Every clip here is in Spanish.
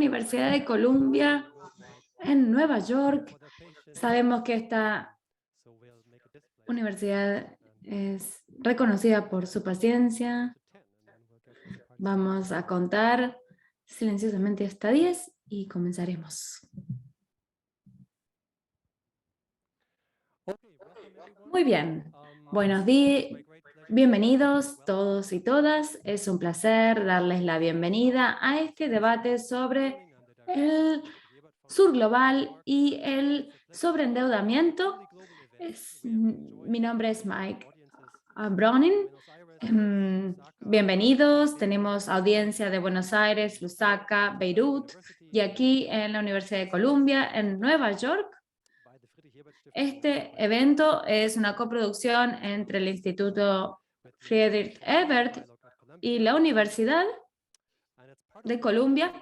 Universidad de Columbia en Nueva York. Sabemos que esta universidad es reconocida por su paciencia. Vamos a contar silenciosamente hasta 10 y comenzaremos. Muy bien. Buenos días. Bienvenidos todos y todas. Es un placer darles la bienvenida a este debate sobre el sur global y el sobreendeudamiento. Mi nombre es Mike Browning. Bienvenidos. Tenemos audiencia de Buenos Aires, Lusaka, Beirut y aquí en la Universidad de Columbia en Nueva York. Este evento es una coproducción entre el Instituto Friedrich Ebert y la Universidad de Columbia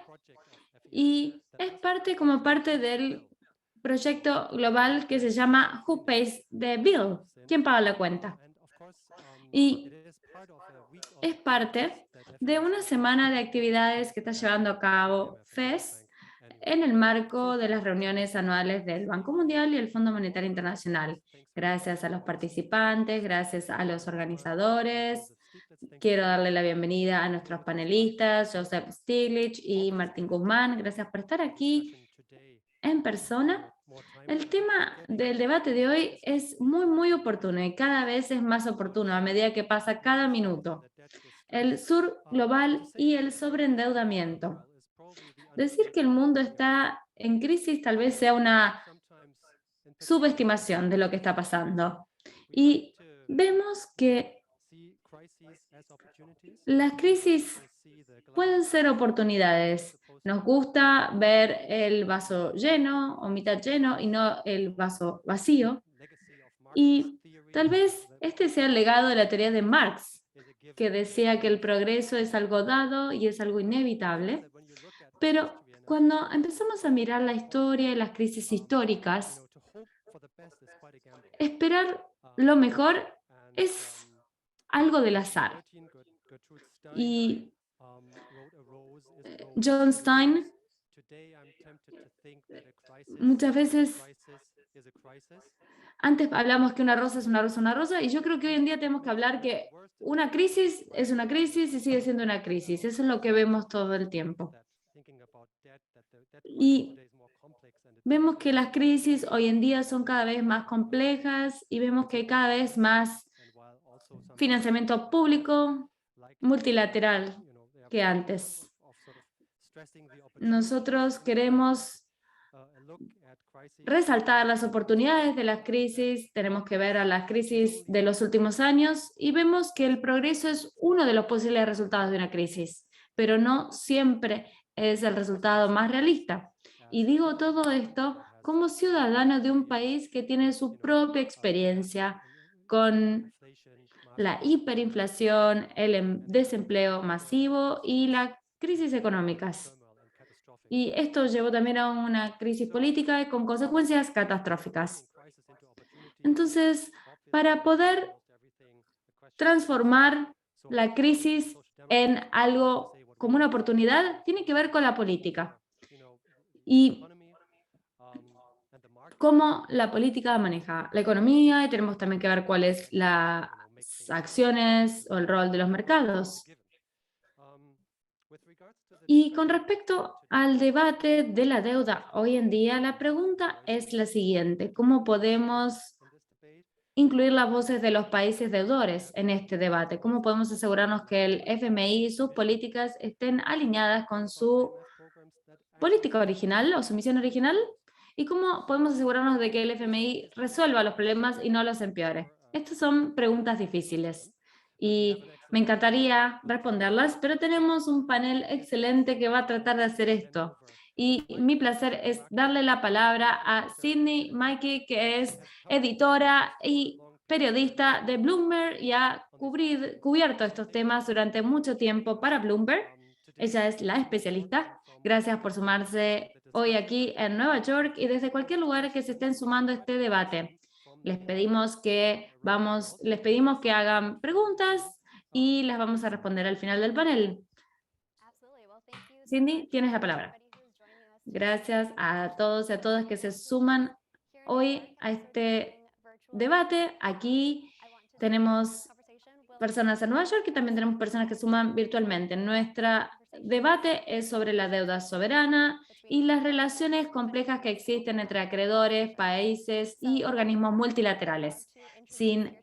y es como parte del proyecto global que se llama Who Pays the Bill? ¿Quién paga la cuenta? Y es parte de una semana de actividades que está llevando a cabo FES en el marco de las reuniones anuales del Banco Mundial y el Fondo Monetario Internacional. Gracias a los participantes, gracias a los organizadores. Quiero darle la bienvenida a nuestros panelistas, Joseph Stiglitz y Martín Guzmán. Gracias por estar aquí en persona. El tema del debate de hoy es muy oportuno y cada vez es más oportuno a medida que pasa cada minuto. El sur global y el sobreendeudamiento. Decir que el mundo está en crisis tal vez sea una subestimación de lo que está pasando. Y vemos que las crisis pueden ser oportunidades. Nos gusta ver el vaso lleno o mitad lleno y no el vaso vacío. Y tal vez este sea el legado de la teoría de Marx, que decía que el progreso es algo dado y es algo inevitable. Pero cuando empezamos a mirar la historia y las crisis históricas, esperar lo mejor es algo del azar. Y John Stein muchas veces, antes hablamos que una rosa es una rosa, y yo creo que hoy en día tenemos que hablar que una crisis es una crisis y sigue siendo una crisis. Eso es lo que vemos todo el tiempo. Y vemos que las crisis hoy en día son cada vez más complejas y vemos que hay cada vez más financiamiento público multilateral que antes. Nosotros queremos resaltar las oportunidades de las crisis, tenemos que ver a las crisis de los últimos años y vemos que el progreso es uno de los posibles resultados de una crisis, pero no siempre es el resultado más realista. Y digo todo esto como ciudadano de un país que tiene su propia experiencia con la hiperinflación, el desempleo masivo y las crisis económicas. Y esto llevó también a una crisis política y con consecuencias catastróficas. Entonces, para poder transformar la crisis en algo como una oportunidad, tiene que ver con la política. Y cómo la política maneja la economía, y tenemos también que ver cuáles las acciones o el rol de los mercados. Y con respecto al debate de la deuda hoy en día, la pregunta es la siguiente: ¿cómo podemos incluir las voces de los países deudores en este debate? ¿Cómo podemos asegurarnos que el FMI y sus políticas estén alineadas con su política original o su misión original? ¿Y cómo podemos asegurarnos de que el FMI resuelva los problemas y no los empeore? Estas son preguntas difíciles y me encantaría responderlas, pero tenemos un panel excelente que va a tratar de hacer esto. Y mi placer es darle la palabra a Sydney Mikey, que es editora y periodista de Bloomberg y ha cubierto estos temas durante mucho tiempo para Bloomberg. Ella es la especialista. Gracias por sumarse hoy aquí en Nueva York y desde cualquier lugar que se estén sumando a este debate. Les pedimos que hagan preguntas y las vamos a responder al final del panel. Cindy, tienes la palabra. Gracias a todos y a todas que se suman hoy a este debate. Aquí tenemos personas en Nueva York y también tenemos personas que suman virtualmente. Nuestro debate es sobre la deuda soberana y las relaciones complejas que existen entre acreedores, países y organismos multilaterales. Sin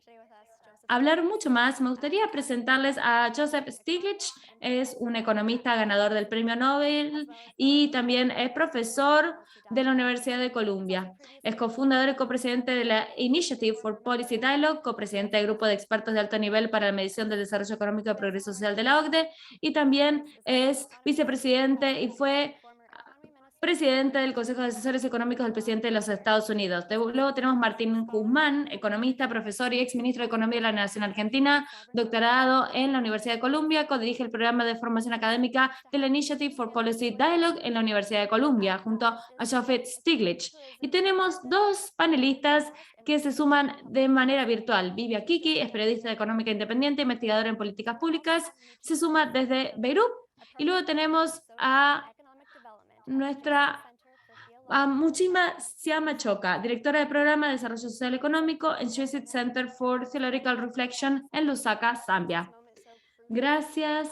hablar mucho más, me gustaría presentarles a Joseph Stiglitz. Es un economista ganador del Premio Nobel y también es profesor de la Universidad de Columbia. Es cofundador y copresidente de la Initiative for Policy Dialogue, copresidente del Grupo de Expertos de Alto Nivel para la Medición del Desarrollo Económico y el Progreso Social de la OCDE, y también es vicepresidente y fue presidente del Consejo de Asesores Económicos del presidente de los Estados Unidos. Luego tenemos Martín Guzmán, economista, profesor y exministro de Economía de la Nación Argentina, doctorado en la Universidad de Columbia, codirige el programa de formación académica de la Initiative for Policy Dialogue en la Universidad de Columbia, junto a Joseph Stiglitz. Y tenemos dos panelistas que se suman de manera virtual. Vivia Kiki es periodista económica independiente, investigadora en políticas públicas, se suma desde Beirut. Y luego tenemos a nuestra Muchima Siamachoka, directora del Programa de Desarrollo Social Económico en Jesuit Center for Theological Reflection en Lusaka, Zambia. Gracias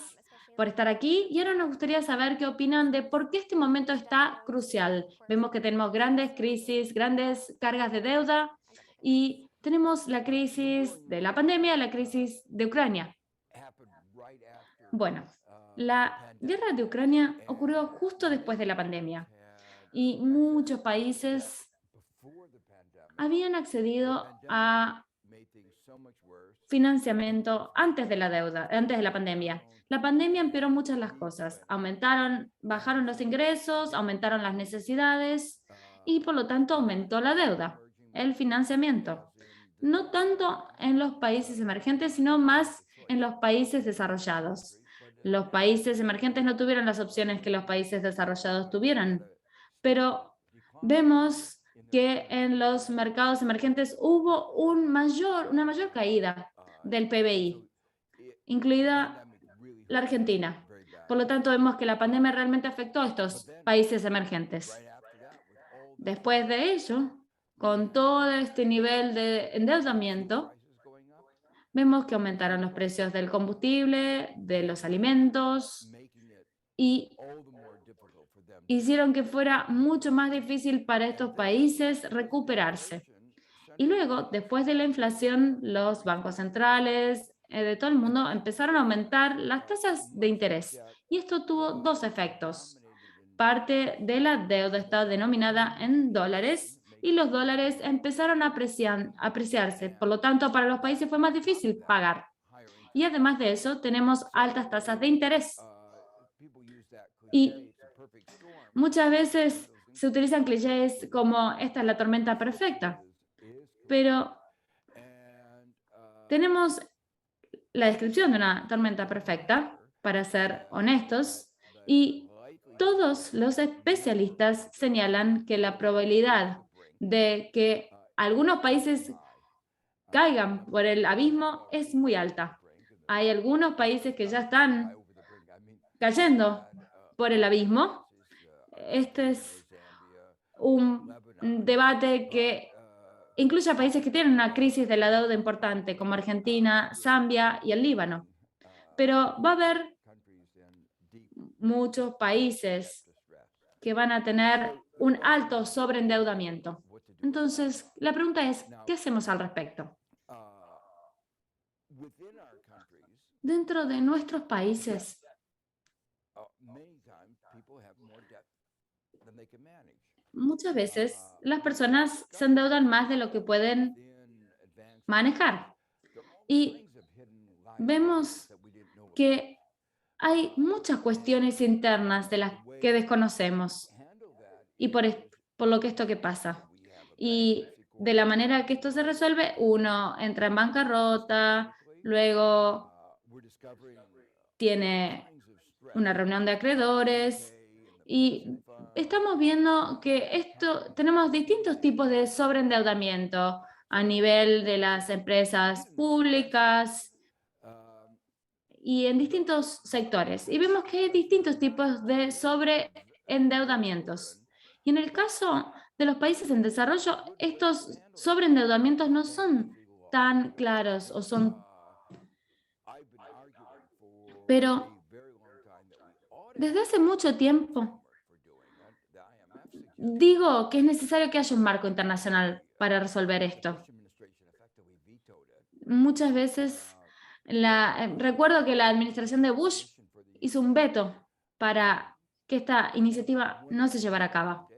por estar aquí y ahora nos gustaría saber qué opinan de por qué este momento está crucial. Vemos que tenemos grandes crisis, grandes cargas de deuda y tenemos la crisis de la pandemia, la crisis de Ucrania. Bueno, la guerra de Ucrania ocurrió justo después de la pandemia y muchos países habían accedido a financiamiento antes de la deuda, antes de la pandemia. La pandemia empeoró muchas las cosas. Bajaron los ingresos, aumentaron las necesidades y por lo tanto aumentó la deuda, el financiamiento. No tanto en los países emergentes, sino más en los países desarrollados. Los países emergentes no tuvieron las opciones que los países desarrollados tuvieron, pero vemos que en los mercados emergentes hubo una mayor caída del PBI, incluida la Argentina. Por lo tanto, vemos que la pandemia realmente afectó a estos países emergentes. Después de ello, con todo este nivel de endeudamiento, vemos que aumentaron los precios del combustible, de los alimentos, y hicieron que fuera mucho más difícil para estos países recuperarse. Y luego, después de la inflación, los bancos centrales de todo el mundo empezaron a aumentar las tasas de interés. Y esto tuvo dos efectos. Parte de la deuda está denominada en dólares y los dólares empezaron a apreciarse. Por lo tanto, para los países fue más difícil pagar. Y además de eso, tenemos altas tasas de interés. Y muchas veces se utilizan clichés como esta es la tormenta perfecta, pero tenemos la descripción de una tormenta perfecta, para ser honestos, y todos los especialistas señalan que la probabilidad de que algunos países caigan por el abismo es muy alta. Hay algunos países que ya están cayendo por el abismo. Este es un debate que incluye a países que tienen una crisis de la deuda importante, como Argentina, Zambia y el Líbano. Pero va a haber muchos países que van a tener un alto sobreendeudamiento. Entonces, la pregunta es, ¿qué hacemos al respecto? Dentro de nuestros países, muchas veces las personas se endeudan más de lo que pueden manejar. Y vemos que hay muchas cuestiones internas de las que desconocemos y por lo que esto que pasa. Y de la manera que esto se resuelve, uno entra en bancarrota, luego tiene una reunión de acreedores y estamos viendo que tenemos distintos tipos de sobreendeudamiento a nivel de las empresas públicas y en distintos sectores. Y vemos que hay distintos tipos de sobreendeudamientos. Y en el caso de los países en desarrollo, estos sobreendeudamientos no son tan claros o son... Pero desde hace mucho tiempo digo que es necesario que haya un marco internacional para resolver esto. Muchas veces recuerdo que la administración de Bush hizo un veto para que esta iniciativa no se llevara a cabo.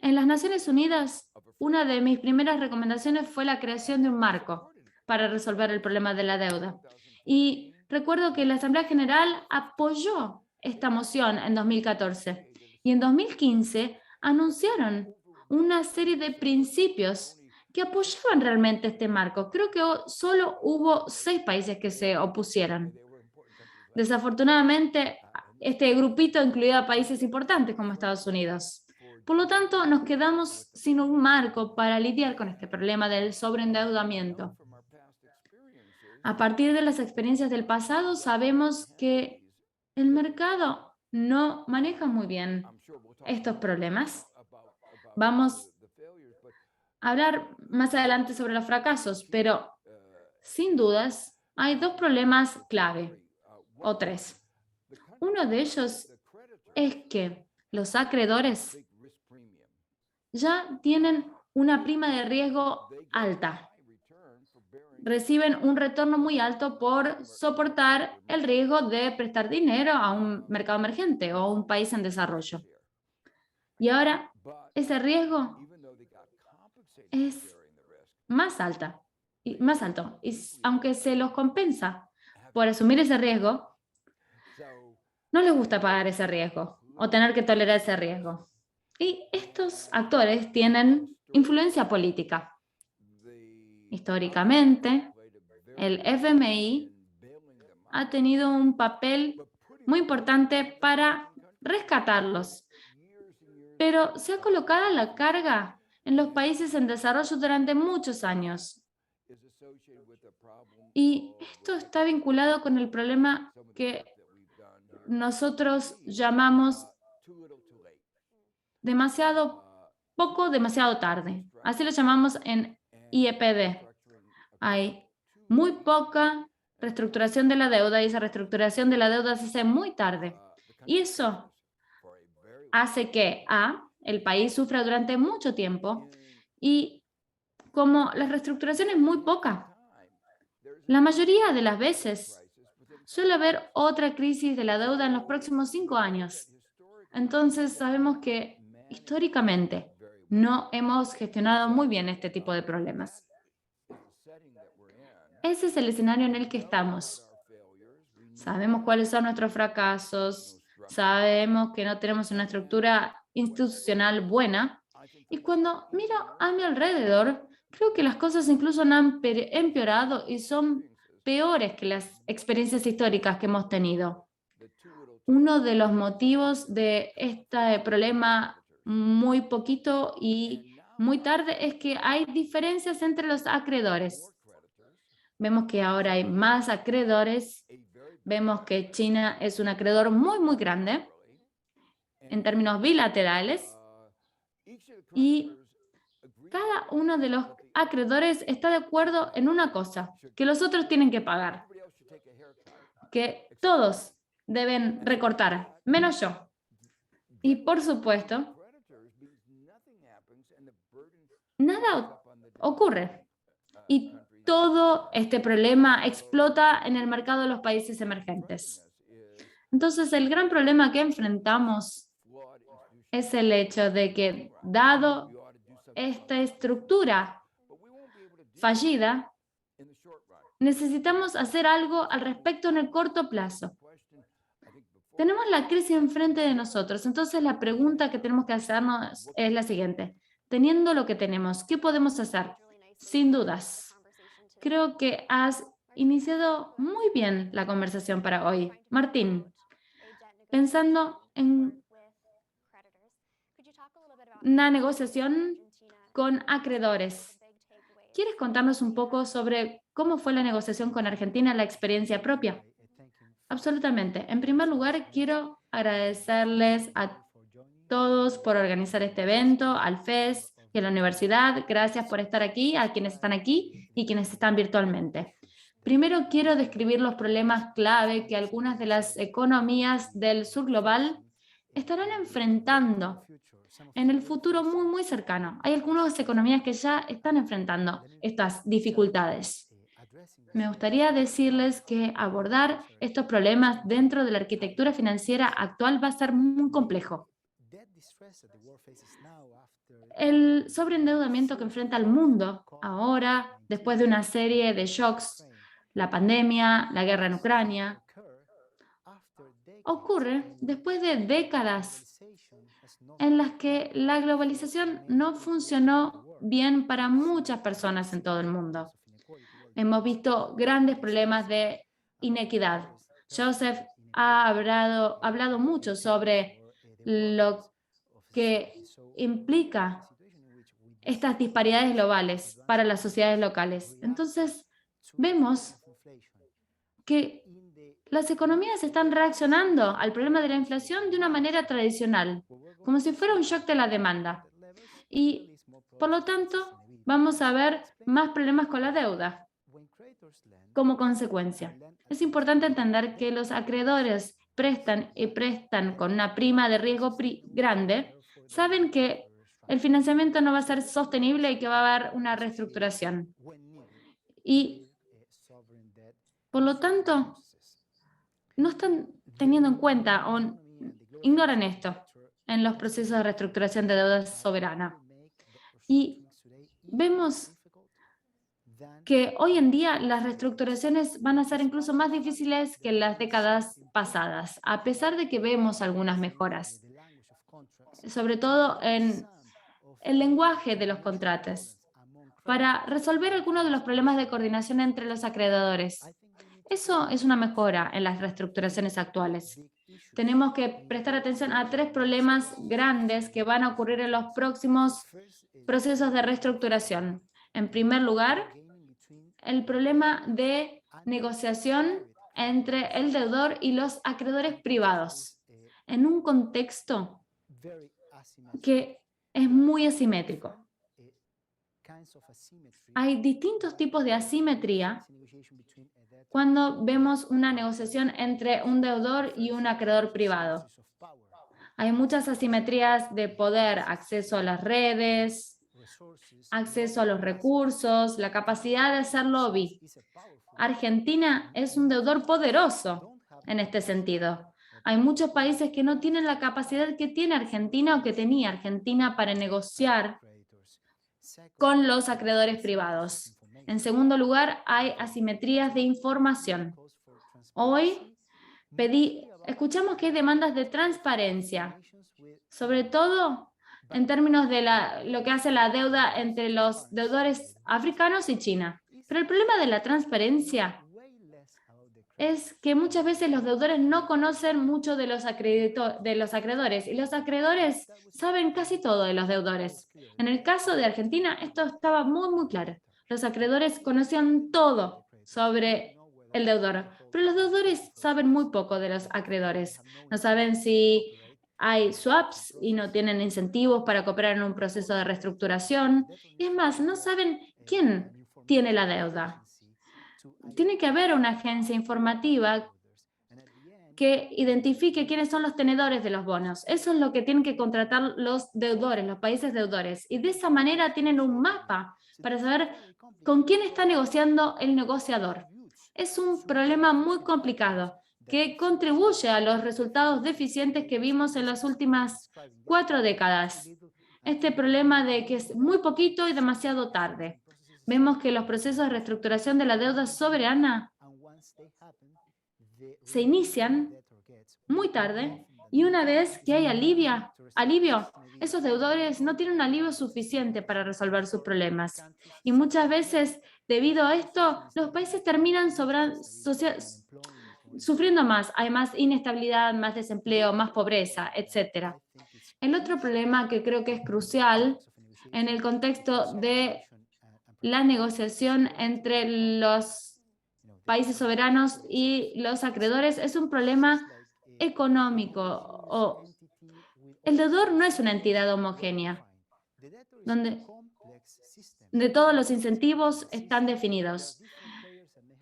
En las Naciones Unidas, una de mis primeras recomendaciones fue la creación de un marco para resolver el problema de la deuda. Y recuerdo que la Asamblea General apoyó esta moción en 2014 y en 2015 anunciaron una serie de principios que apoyaban realmente este marco. Creo que solo hubo 6 países que se opusieran. Desafortunadamente, este grupito incluía países importantes como Estados Unidos. Por lo tanto, nos quedamos sin un marco para lidiar con este problema del sobreendeudamiento. A partir de las experiencias del pasado, sabemos que el mercado no maneja muy bien estos problemas. Vamos a hablar más adelante sobre los fracasos, pero sin dudas hay 2 problemas clave, o 3. Uno de ellos es que los acreedores ya tienen una prima de riesgo alta. Reciben un retorno muy alto por soportar el riesgo de prestar dinero a un mercado emergente o a un país en desarrollo. Y ahora ese riesgo es más alto. Y aunque se los compensa por asumir ese riesgo, no les gusta pagar ese riesgo o tener que tolerar ese riesgo. Y estos actores tienen influencia política. Históricamente, el FMI ha tenido un papel muy importante para rescatarlos, pero se ha colocado la carga en los países en desarrollo durante muchos años. Y esto está vinculado con el problema que nosotros llamamos demasiado poco, demasiado tarde. Así lo llamamos en IEPD. Hay muy poca reestructuración de la deuda y esa reestructuración de la deuda se hace muy tarde. Y eso hace que el país sufra durante mucho tiempo y como la reestructuración es muy poca, la mayoría de las veces suele haber otra crisis de la deuda en los próximos 5 años. Entonces sabemos que históricamente no hemos gestionado muy bien este tipo de problemas. Ese es el escenario en el que estamos. Sabemos cuáles son nuestros fracasos, sabemos que no tenemos una estructura institucional buena y cuando miro a mi alrededor, creo que las cosas incluso han empeorado y son peores que las experiencias históricas que hemos tenido. Uno de los motivos de este problema muy poquito y muy tarde es que hay diferencias entre los acreedores. Vemos que ahora hay más acreedores, vemos que China es un acreedor muy, muy grande en términos bilaterales y cada uno de los acreedores está de acuerdo en una cosa, que los otros tienen que pagar, que todos deben recortar, menos yo. Y por supuesto, nada ocurre. Y todo este problema explota en el mercado de los países emergentes. Entonces, el gran problema que enfrentamos es el hecho de que, dado esta estructura fallida, necesitamos hacer algo al respecto en el corto plazo. Tenemos la crisis enfrente de nosotros, entonces la pregunta que tenemos que hacernos es la siguiente. Teniendo lo que tenemos, ¿qué podemos hacer? Sin dudas. Creo que has iniciado muy bien la conversación para hoy. Martín, pensando en una negociación con acreedores, ¿quieres contarnos un poco sobre cómo fue la negociación con Argentina, la experiencia propia? Absolutamente. En primer lugar, quiero agradecerles a todos por organizar este evento, al FES y a la universidad. Gracias por estar aquí, a quienes están aquí y quienes están virtualmente. Primero quiero describir los problemas clave que algunas de las economías del sur global estarán enfrentando en el futuro muy cercano. Hay algunas economías que ya están enfrentando estas dificultades. Me gustaría decirles que abordar estos problemas dentro de la arquitectura financiera actual va a ser muy complejo. El sobreendeudamiento que enfrenta el mundo ahora, después de una serie de shocks, la pandemia, la guerra en Ucrania, ocurre después de décadas en las que la globalización no funcionó bien para muchas personas en todo el mundo. Hemos visto grandes problemas de inequidad. Joseph ha hablado mucho sobre lo que implica estas disparidades globales para las sociedades locales. Entonces, vemos que las economías están reaccionando al problema de la inflación de una manera tradicional, como si fuera un shock de la demanda. Y, por lo tanto, vamos a ver más problemas con la deuda como consecuencia. Es importante entender que los acreedores prestan y prestan con una prima de riesgo grande, saben que el financiamiento no va a ser sostenible y que va a haber una reestructuración. Y, por lo tanto, no están teniendo en cuenta o ignoran esto en los procesos de reestructuración de deuda soberana. Y vemos que hoy en día las reestructuraciones van a ser incluso más difíciles que en las décadas pasadas, a pesar de que vemos algunas mejoras, sobre todo en el lenguaje de los contratos, para resolver algunos de los problemas de coordinación entre los acreedores. Eso es una mejora en las reestructuraciones actuales. Tenemos que prestar atención a 3 problemas grandes que van a ocurrir en los próximos procesos de reestructuración. En primer lugar, el problema de negociación entre el deudor y los acreedores privados, en un contexto que es muy asimétrico. Hay distintos tipos de asimetría cuando vemos una negociación entre un deudor y un acreedor privado. Hay muchas asimetrías de poder, acceso a las redes, acceso a los recursos, la capacidad de hacer lobby. Argentina es un deudor poderoso en este sentido. Hay muchos países que no tienen la capacidad que tiene Argentina o que tenía Argentina para negociar con los acreedores privados. En segundo lugar, hay asimetrías de información. Hoy escuchamos que hay demandas de transparencia, sobre todo en términos de lo que hace la deuda entre los deudores africanos y China. Pero el problema de la transparencia es que muchas veces los deudores no conocen mucho de los acreedores y los acreedores saben casi todo de los deudores. En el caso de Argentina, esto estaba muy claro. Los acreedores conocían todo sobre el deudor, pero los deudores saben muy poco de los acreedores. No saben si hay swaps y no tienen incentivos para cooperar en un proceso de reestructuración. Y es más, no saben quién tiene la deuda. Tiene que haber una agencia informativa que identifique quiénes son los tenedores de los bonos. Eso es lo que tienen que contratar los deudores, los países deudores. Y de esa manera tienen un mapa para saber con quién está negociando el negociador. Es un problema muy complicado que contribuye a los resultados deficientes que vimos en las últimas 4 décadas. Este problema de que es muy poquito y demasiado tarde. Vemos que los procesos de reestructuración de la deuda soberana se inician muy tarde y una vez que hay alivio, esos deudores no tienen un alivio suficiente para resolver sus problemas. Y muchas veces, debido a esto, los países terminan sufriendo más. Hay más inestabilidad, más desempleo, más pobreza, etc. El otro problema que creo que es crucial en el contexto de la negociación entre los países soberanos y los acreedores es un problema económico o el deudor no es una entidad homogénea, donde de todos los incentivos están definidos.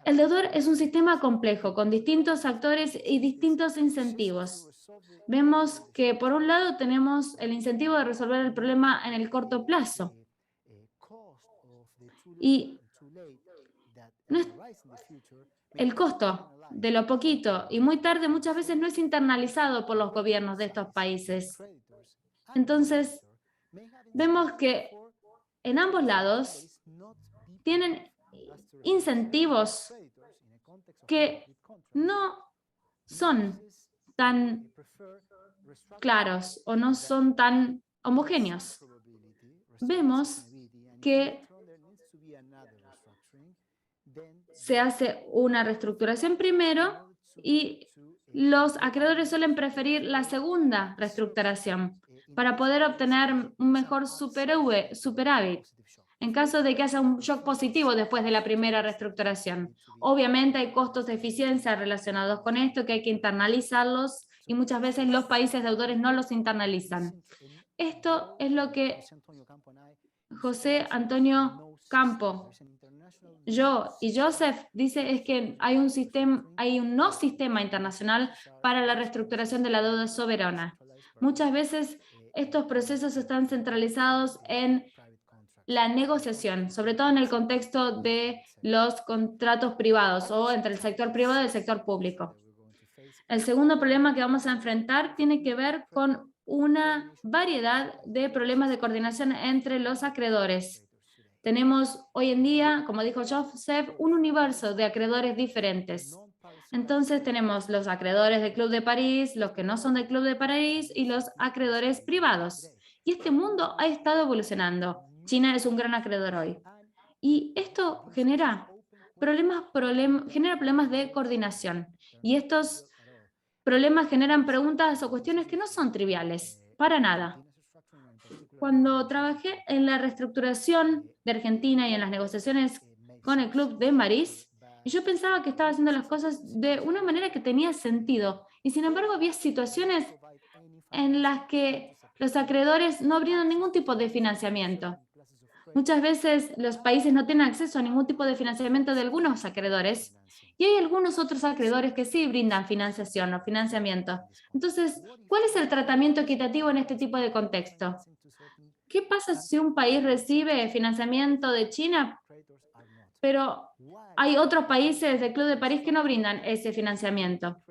El deudor es un sistema complejo, con distintos actores y distintos incentivos. Vemos que, por un lado, tenemos el incentivo de resolver el problema en el corto plazo. Y el costo de lo poquito y muy tarde muchas veces no es internalizado por los gobiernos de estos países. Entonces, vemos que en ambos lados tienen incentivos que no son tan claros o no son tan homogéneos. Vemos que se hace una reestructuración primero y los acreedores suelen preferir la segunda reestructuración para poder obtener un mejor superávit en caso de que haya un shock positivo después de la primera reestructuración. Obviamente hay costos de eficiencia relacionados con esto que hay que internalizarlos y muchas veces los países deudores no los internalizan. Esto es lo que José Antonio Campo, yo y Joseph dice es que hay un no sistema internacional para la reestructuración de la deuda soberana. Muchas veces estos procesos están centralizados en la negociación, sobre todo en el contexto de los contratos privados o entre el sector privado y el sector público. El segundo problema que vamos a enfrentar tiene que ver con una variedad de problemas de coordinación entre los acreedores. Tenemos hoy en día, como dijo Joseph, un universo de acreedores diferentes. Entonces tenemos los acreedores del Club de París, los que no son del Club de París y los acreedores privados. Y este mundo ha estado evolucionando. China es un gran acreedor hoy. Y esto genera problemas de coordinación. Y estos problemas generan preguntas o cuestiones que no son triviales, para nada. Cuando trabajé en la reestructuración de Argentina y en las negociaciones con el Club de París, yo pensaba que estaba haciendo las cosas de una manera que tenía sentido. Y sin embargo, había situaciones en las que los acreedores no brindan ningún tipo de financiamiento. Muchas veces los países no tienen acceso a ningún tipo de financiamiento de algunos acreedores y hay algunos otros acreedores que sí brindan financiación o financiamiento. Entonces, ¿cuál es el tratamiento equitativo en este tipo de contexto? ¿Qué pasa si un país recibe financiamiento de China, pero hay otros países del Club de París que no brindan ese financiamiento?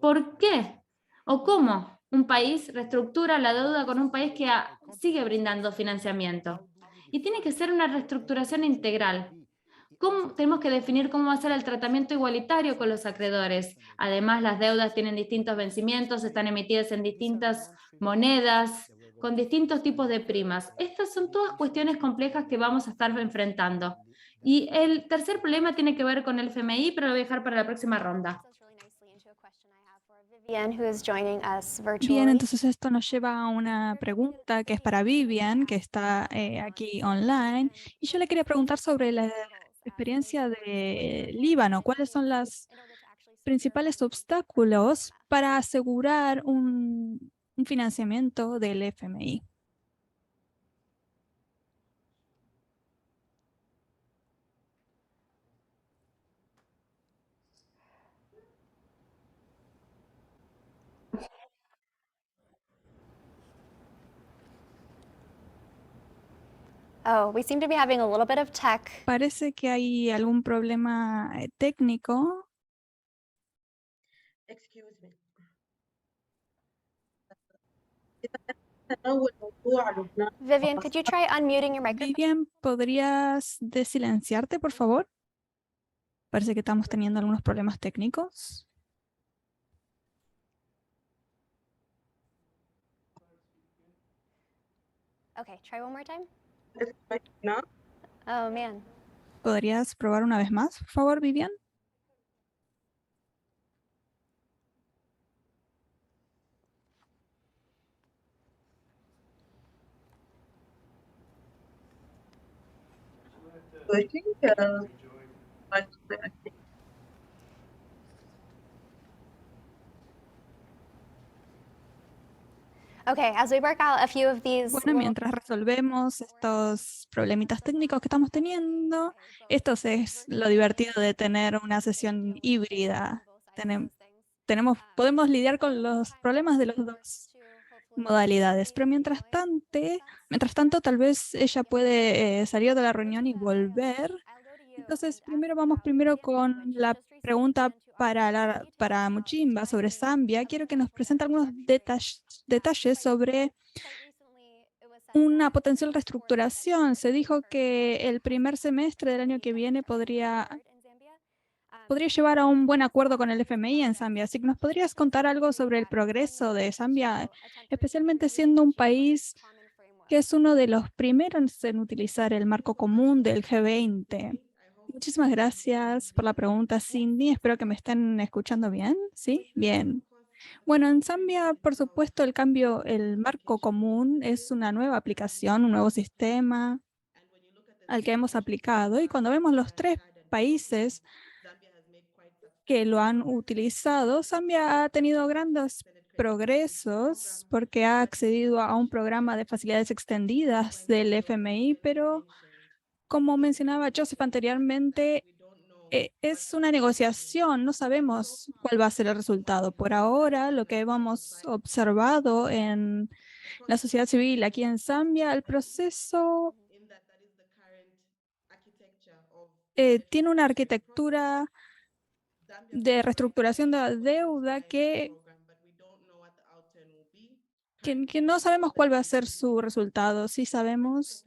¿Por qué? ¿O cómo un país reestructura la deuda con un país que sigue brindando financiamiento? Y tiene que ser una reestructuración integral. Tenemos que definir cómo va a ser el tratamiento igualitario con los acreedores. Además, las deudas tienen distintos vencimientos, están emitidas en distintas monedas, con distintos tipos de primas. Estas son todas cuestiones complejas que vamos a estar enfrentando. Y el tercer problema tiene que ver con el FMI, pero lo voy a dejar para la próxima ronda. Bien, entonces esto nos lleva a una pregunta que es para Vivian, que está aquí online. Y yo le quería preguntar sobre la experiencia de Líbano. ¿Cuáles son los principales obstáculos para asegurar un financiamiento del FMI? Oh, we seem to be having a little bit of tech. Parece que hay algún problema técnico. Excuse me. تناول موضوع لبنان Vivian, could you try unmuting your microphone? Vivian, ¿podrías desilenciarte, por favor? Parece que estamos teniendo algunos problemas técnicos. Okay, try one more time. now? Oh, man. ¿Podrías probar una vez más, por favor, Vivian? Working? Okay, as we work out a few of these Bueno, mientras resolvemos estos problemitas técnicos que estamos teniendo, esto es lo divertido de tener una sesión híbrida. Podemos lidiar con los problemas de las dos modalidades, pero mientras tanto, tal vez ella puede salir de la reunión y volver. Entonces, vamos primero con la pregunta para Muchimba sobre Zambia. Quiero que nos presente algunos detalles sobre una potencial reestructuración. Se dijo que el primer semestre del año que viene podría llevar a un buen acuerdo con el FMI en Zambia. Así que nos podrías contar algo sobre el progreso de Zambia, especialmente siendo un país que es uno de los primeros en utilizar el marco común del G20. Muchísimas gracias por la pregunta, Cindy. Espero que me estén escuchando bien. ¿Sí? Bien. Bueno, en Zambia, por supuesto, el marco común es una nueva aplicación, un nuevo sistema al que hemos aplicado. Y cuando vemos los 3 países que lo han utilizado, Zambia ha tenido grandes progresos porque ha accedido a un programa de facilidades extendidas del FMI, pero como mencionaba Joseph anteriormente, es una negociación, no sabemos cuál va a ser el resultado. Por ahora, lo que hemos observado en la sociedad civil aquí en Zambia, el proceso tiene una arquitectura de reestructuración de la deuda que no sabemos cuál va a ser su resultado. Sí sabemos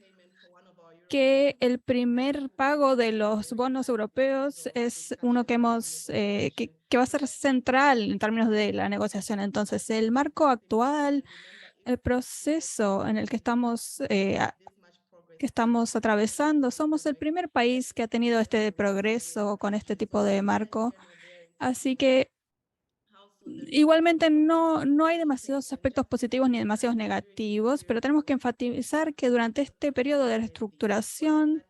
que el primer pago de los bonos europeos es uno que que va a ser central en términos de la negociación. Entonces, el marco actual, el proceso en el que estamos atravesando, somos el primer país que ha tenido este progreso con este tipo de marco. Así que igualmente no hay demasiados aspectos positivos ni demasiados negativos, pero tenemos que enfatizar que durante este periodo de reestructuración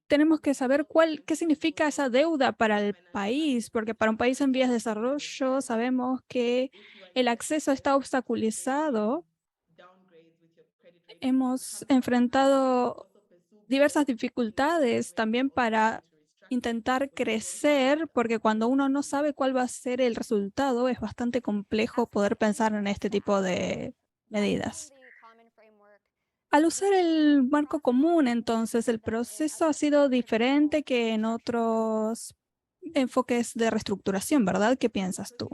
tenemos que saber qué significa esa deuda para el país, porque para un país en vías de desarrollo sabemos que el acceso está obstaculizado. Hemos enfrentado diversas dificultades también para intentar crecer, porque cuando uno no sabe cuál va a ser el resultado, es bastante complejo poder pensar en este tipo de medidas. Al usar el marco común, entonces, el proceso ha sido diferente que en otros enfoques de reestructuración, ¿verdad? ¿Qué piensas tú?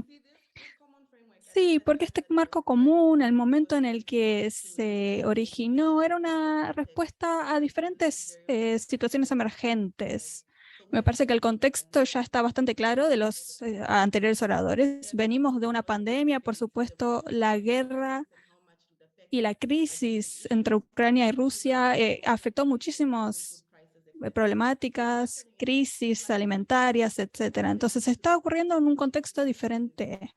Sí, porque este marco común, el momento en el que se originó, era una respuesta a diferentes situaciones emergentes. Me parece que el contexto ya está bastante claro de los anteriores oradores. Venimos de una pandemia, por supuesto, la guerra y la crisis entre Ucrania y Rusia afectó muchísimas problemáticas, crisis alimentarias, etcétera. Entonces está ocurriendo en un contexto diferente.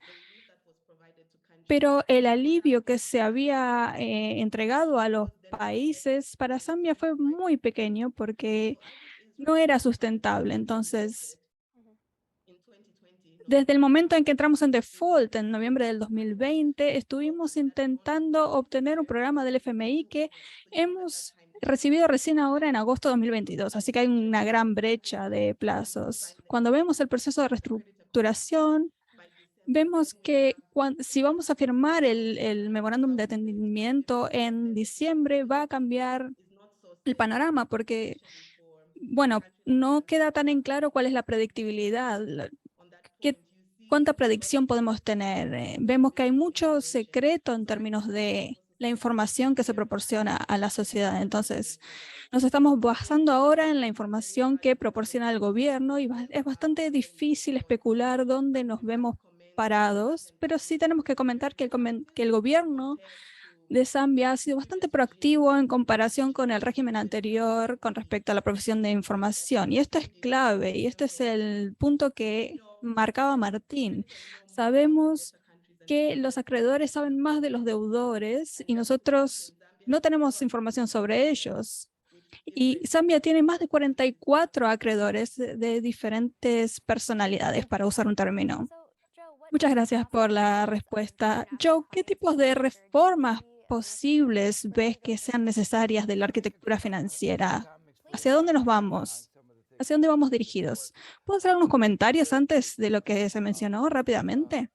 Pero el alivio que se había entregado a los países para Zambia fue muy pequeño porque no era sustentable. Entonces, desde el momento en que entramos en default en noviembre del 2020, estuvimos intentando obtener un programa del FMI que hemos recibido recién ahora en agosto de 2022. Así que hay una gran brecha de plazos. Cuando vemos el proceso de reestructuración, vemos que si vamos a firmar el memorándum de entendimiento en diciembre, va a cambiar el panorama porque, bueno, no queda tan en claro cuál es la predictibilidad, cuánta predicción podemos tener. Vemos que hay mucho secreto en términos de la información que se proporciona a la sociedad. Entonces, nos estamos basando ahora en la información que proporciona el gobierno y es bastante difícil especular dónde nos vemos parados, pero sí tenemos que comentar que el gobierno de Zambia ha sido bastante proactivo en comparación con el régimen anterior con respecto a la provisión de información. Y esto es clave, y este es el punto que marcaba Martín. Sabemos que los acreedores saben más de los deudores y nosotros no tenemos información sobre ellos. Y Zambia tiene más de 44 acreedores de diferentes personalidades, para usar un término. Muchas gracias por la respuesta. Joe, ¿qué tipos de reformas posibles ves que sean necesarias de la arquitectura financiera? ¿Hacia dónde nos vamos? ¿Hacia dónde vamos dirigidos? ¿Puedo hacer algunos comentarios antes de lo que se mencionó rápidamente?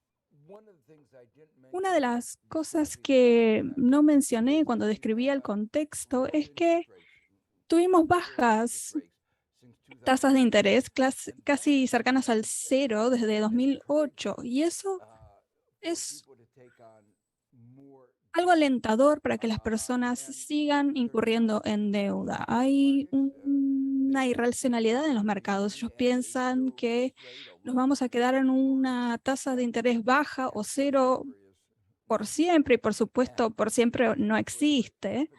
Una de las cosas que no mencioné cuando describía el contexto es que tuvimos bajas tasas de interés casi cercanas al cero desde 2008, y eso es algo alentador para que las personas sigan incurriendo en deuda. Hay una irracionalidad en los mercados. Ellos piensan que nos vamos a quedar en una tasa de interés baja o cero por siempre, y por supuesto, por siempre no existe.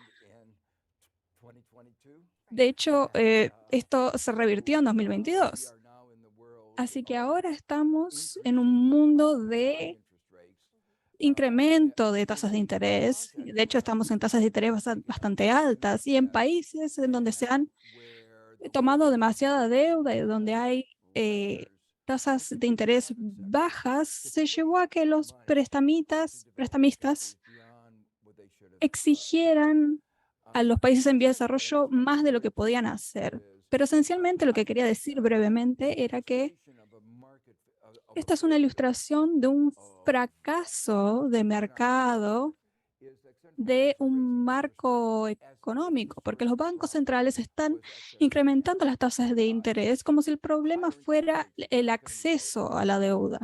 De hecho, esto se revirtió en 2022. Así que ahora estamos en un mundo de incremento de tasas de interés. De hecho, estamos en tasas de interés bastante altas, y en países en donde se han tomado demasiada deuda y donde hay tasas de interés bajas, se llevó a que los prestamistas exigieran a los países en vía de desarrollo más de lo que podían hacer. Pero esencialmente lo que quería decir brevemente era que esta es una ilustración de un fracaso de mercado de un marco económico, porque los bancos centrales están incrementando las tasas de interés como si el problema fuera el acceso a la deuda.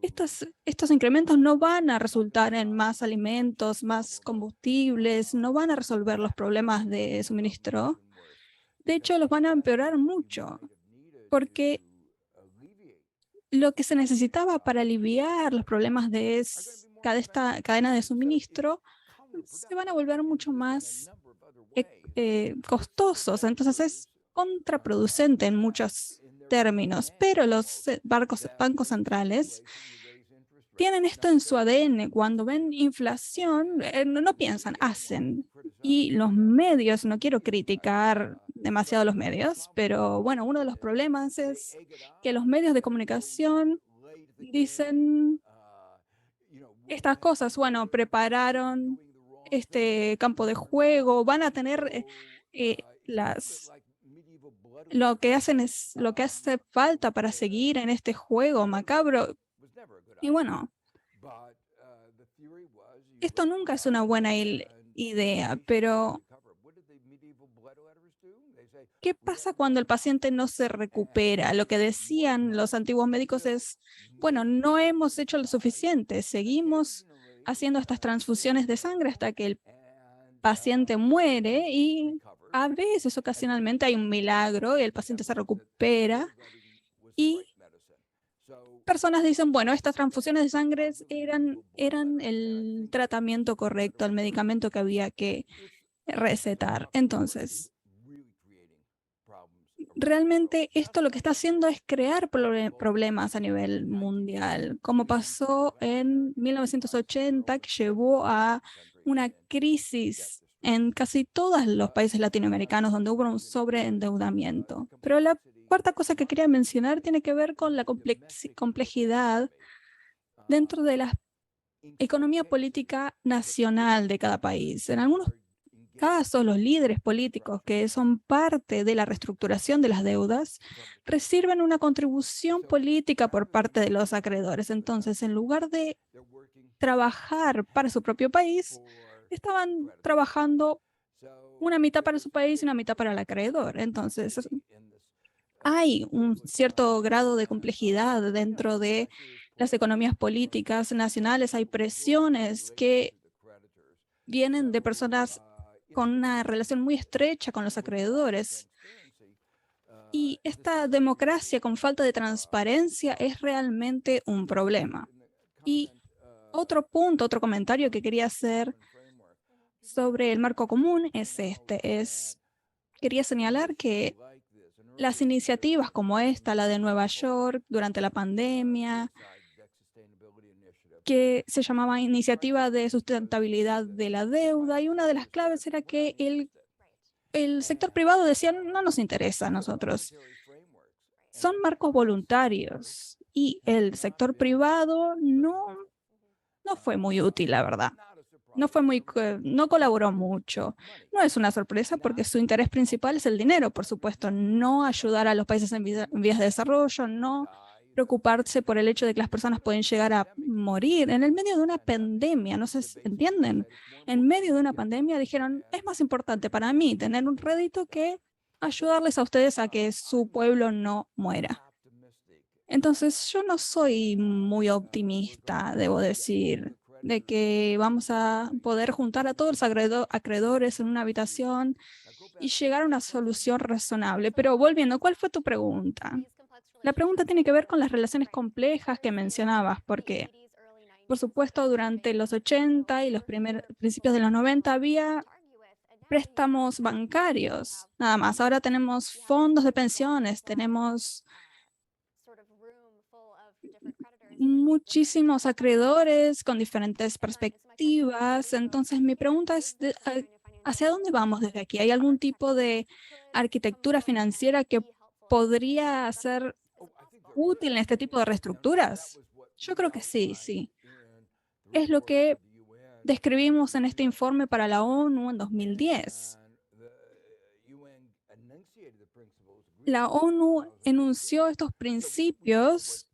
Estos incrementos no van a resultar en más alimentos, más combustibles, no van a resolver los problemas de suministro. De hecho, los van a empeorar mucho, porque lo que se necesitaba para aliviar los problemas de esta cadena de suministro se van a volver mucho más costosos. Entonces es contraproducente en muchos términos, pero los bancos centrales tienen esto en su ADN. Cuando ven inflación, no piensan, hacen. Y los medios, no quiero criticar demasiado los medios, pero bueno, uno de los problemas es que los medios de comunicación dicen estas cosas. Bueno, prepararon este campo de juego, van a tener lo que hacen es lo que hace falta para seguir en este juego macabro. Y bueno, esto nunca es una buena idea, pero ¿qué pasa cuando el paciente no se recupera? Lo que decían los antiguos médicos es, bueno, no hemos hecho lo suficiente, seguimos haciendo estas transfusiones de sangre hasta que el paciente muere, y a veces, ocasionalmente, hay un milagro y el paciente se recupera, y personas dicen, bueno, estas transfusiones de sangre eran el tratamiento correcto, el medicamento que había que recetar. Entonces, realmente esto lo que está haciendo es crear problemas a nivel mundial, como pasó en 1980, que llevó a una crisis en casi todos los países latinoamericanos donde hubo un sobreendeudamiento. Pero la cuarta cosa que quería mencionar tiene que ver con la complejidad dentro de la economía política nacional de cada país. En algunos casos, los líderes políticos que son parte de la reestructuración de las deudas reciben una contribución política por parte de los acreedores. Entonces, en lugar de trabajar para su propio país, estaban trabajando una mitad para su país y una mitad para el acreedor. Entonces, hay un cierto grado de complejidad dentro de las economías políticas nacionales. Hay presiones que vienen de personas con una relación muy estrecha con los acreedores. Y esta democracia con falta de transparencia es realmente un problema. Y otro punto, otro comentario que quería hacer sobre el marco común es quería señalar que las iniciativas como esta, la de Nueva York durante la pandemia, que se llamaba Iniciativa de Sustentabilidad de la Deuda, y una de las claves era que el sector privado decía, no nos interesa a nosotros. Son marcos voluntarios y el sector privado no fue muy útil, la verdad. No colaboró mucho. No es una sorpresa porque su interés principal es el dinero, por supuesto, no ayudar a los países en vías de desarrollo, no preocuparse por el hecho de que las personas pueden llegar a morir en el medio de una pandemia, no sé si entienden. En medio de una pandemia dijeron, es más importante para mí tener un rédito que ayudarles a ustedes a que su pueblo no muera. Entonces, yo no soy muy optimista, debo decir, de que vamos a poder juntar a todos los acreedores en una habitación y llegar a una solución razonable. Pero volviendo, ¿cuál fue tu pregunta? La pregunta tiene que ver con las relaciones complejas que mencionabas, porque, por supuesto, durante los 80 y los principios de los 90 había préstamos bancarios, nada más. Ahora tenemos fondos de pensiones, tenemos muchísimos acreedores con diferentes perspectivas. Entonces, mi pregunta es, ¿hacia dónde vamos desde aquí? ¿Hay algún tipo de arquitectura financiera que podría ser útil en este tipo de reestructuras? Yo creo que sí, sí. Es lo que describimos en este informe para la ONU en 2010. La ONU enunció estos principios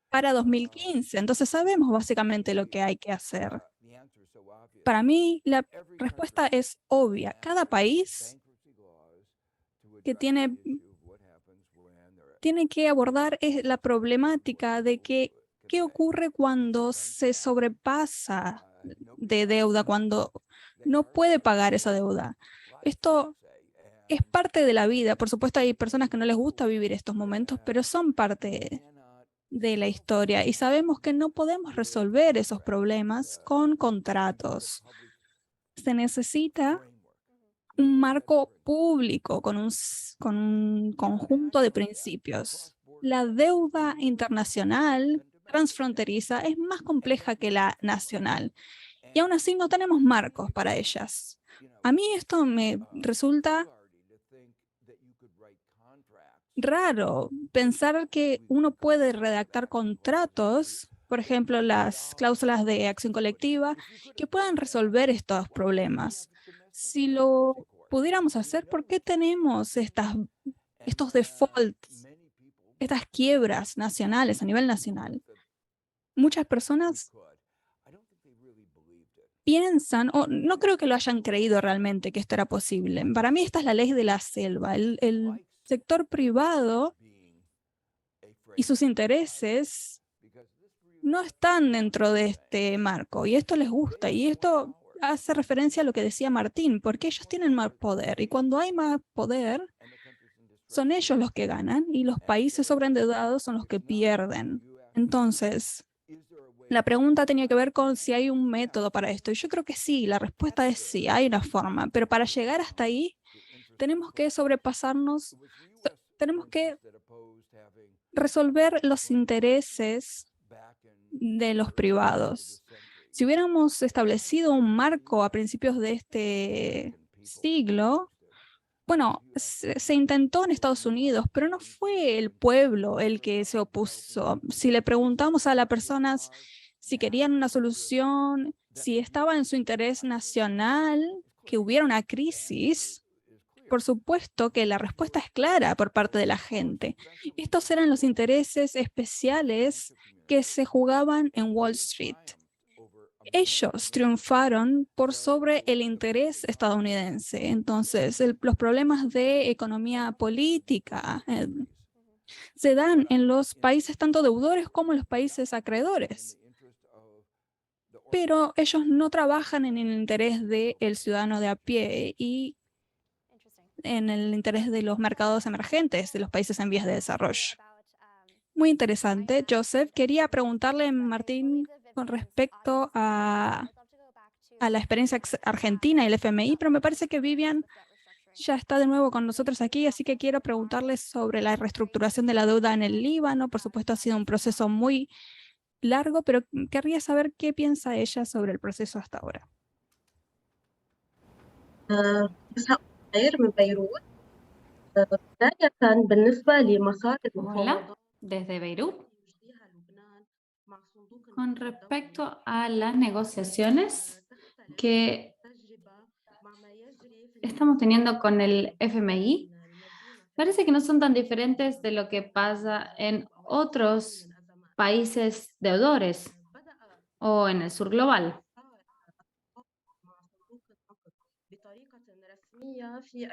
para 2015, entonces sabemos básicamente lo que hay que hacer. Para mí, la respuesta es obvia. Cada país que tiene que abordar la problemática de que qué ocurre cuando se sobrepasa de deuda, cuando no puede pagar esa deuda. Esto es parte de la vida. Por supuesto, hay personas que no les gusta vivir estos momentos, pero son parte de la historia y sabemos que no podemos resolver esos problemas con contratos. Se necesita un marco público con un conjunto de principios. La deuda internacional transfronteriza es más compleja que la nacional y aún así no tenemos marcos para ellas. A mí esto me resulta raro, pensar que uno puede redactar contratos, por ejemplo, las cláusulas de acción colectiva, que puedan resolver estos problemas. Si lo pudiéramos hacer, ¿por qué tenemos estos defaults, estas quiebras nacionales a nivel nacional? Muchas personas piensan, o no creo que lo hayan creído realmente que esto era posible. Para mí esta es la ley de la selva. El sector privado y sus intereses no están dentro de este marco y esto les gusta y esto hace referencia a lo que decía Martín, porque ellos tienen más poder y cuando hay más poder son ellos los que ganan y los países sobreendeudados son los que pierden. Entonces, la pregunta tenía que ver con si hay un método para esto y yo creo que sí, la respuesta es sí, hay una forma, pero para llegar hasta ahí tenemos que sobrepasarnos, tenemos que resolver los intereses de los privados. Si hubiéramos establecido un marco a principios de este siglo, bueno, se intentó en Estados Unidos, pero no fue el pueblo el que se opuso. Si le preguntamos a las personas si querían una solución, si estaba en su interés nacional que hubiera una crisis, por supuesto que la respuesta es clara por parte de la gente. Estos eran los intereses especiales que se jugaban en Wall Street. Ellos triunfaron por sobre el interés estadounidense. Entonces, los problemas de economía política se dan en los países tanto deudores como en los países acreedores. Pero ellos no trabajan en el interés del ciudadano de a pie y en el interés de los mercados emergentes de los países en vías de desarrollo. Muy interesante. Joseph, quería preguntarle, Martín, con respecto a la experiencia argentina y el FMI, pero me parece que Vivian ya está de nuevo con nosotros aquí, así que quiero preguntarle sobre la reestructuración de la deuda en el Líbano. Por supuesto, ha sido un proceso muy largo, pero querría saber qué piensa ella sobre el proceso hasta ahora. بس هغير من بيروت بداية بالنسبة لمصادر Hola. desde Beirut con respecto a las negociaciones que estamos teniendo con el FMI. Parece que no son tan diferentes de lo que pasa en otros países deudores o en el sur global.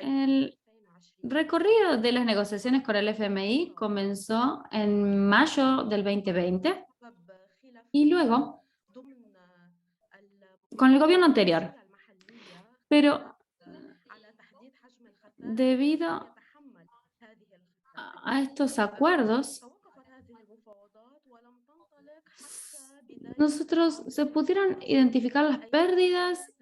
El recorrido de las negociaciones con el FMI comenzó en mayo del 2020 y luego con el gobierno anterior. Pero debido a estos acuerdos, nosotros se pudieron identificar las pérdidas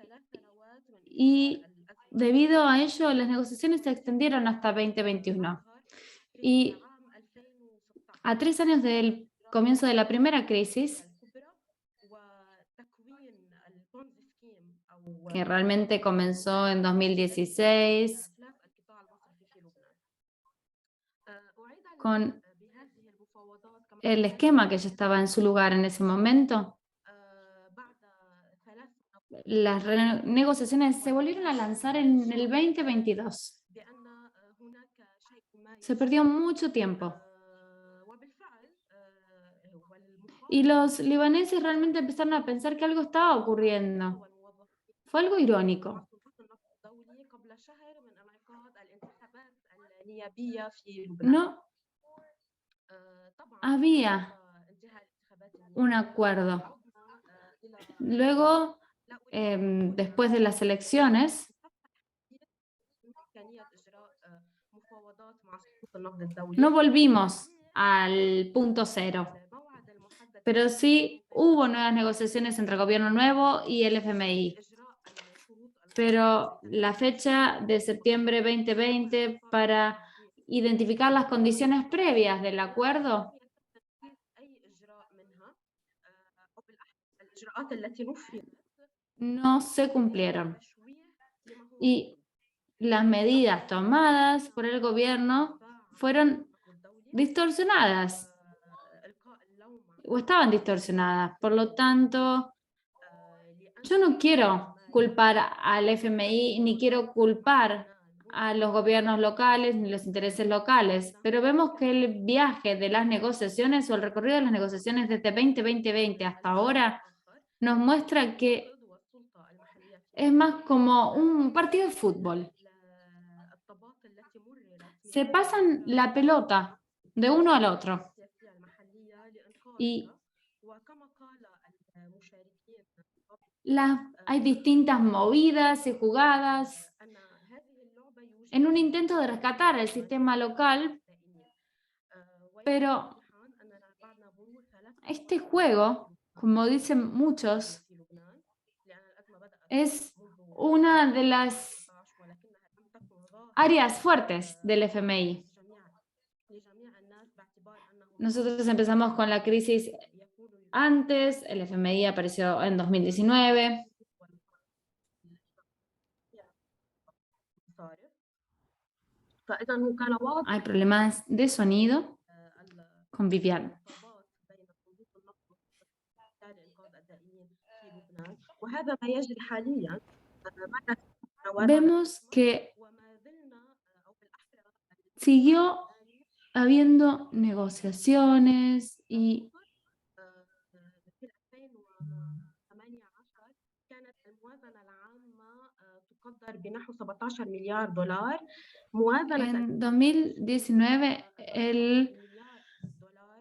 y debido a ello las negociaciones se extendieron hasta 2021. Y a 3 años del comienzo de la primera crisis, que realmente comenzó en 2016, con el esquema que ya estaba en su lugar en ese momento, las negociaciones se volvieron a lanzar en el 2022. Se perdió mucho tiempo. Y los libaneses realmente empezaron a pensar que algo estaba ocurriendo. Fue algo irónico. No había un acuerdo. Luego, después de las elecciones, no volvimos al punto cero, pero sí hubo nuevas negociaciones entre el gobierno nuevo y el FMI. Pero la fecha de septiembre 2020 para identificar las condiciones previas del acuerdo no se cumplieron. Y las medidas tomadas por el gobierno fueron distorsionadas o estaban distorsionadas. Por lo tanto, yo no quiero culpar al FMI ni quiero culpar a los gobiernos locales ni los intereses locales, pero vemos que el viaje de las negociaciones o el recorrido de las negociaciones desde 2020 hasta ahora nos muestra que es más como un partido de fútbol. Se pasan la pelota de uno al otro. Y hay distintas movidas y jugadas en un intento de rescatar el sistema local, pero este juego, como dicen muchos, es una de las áreas fuertes del FMI. Nosotros empezamos con la crisis antes, el FMI apareció en 2019. Hay problemas de sonido con Vivian. Vemos que siguió habiendo negociaciones y en 2019 el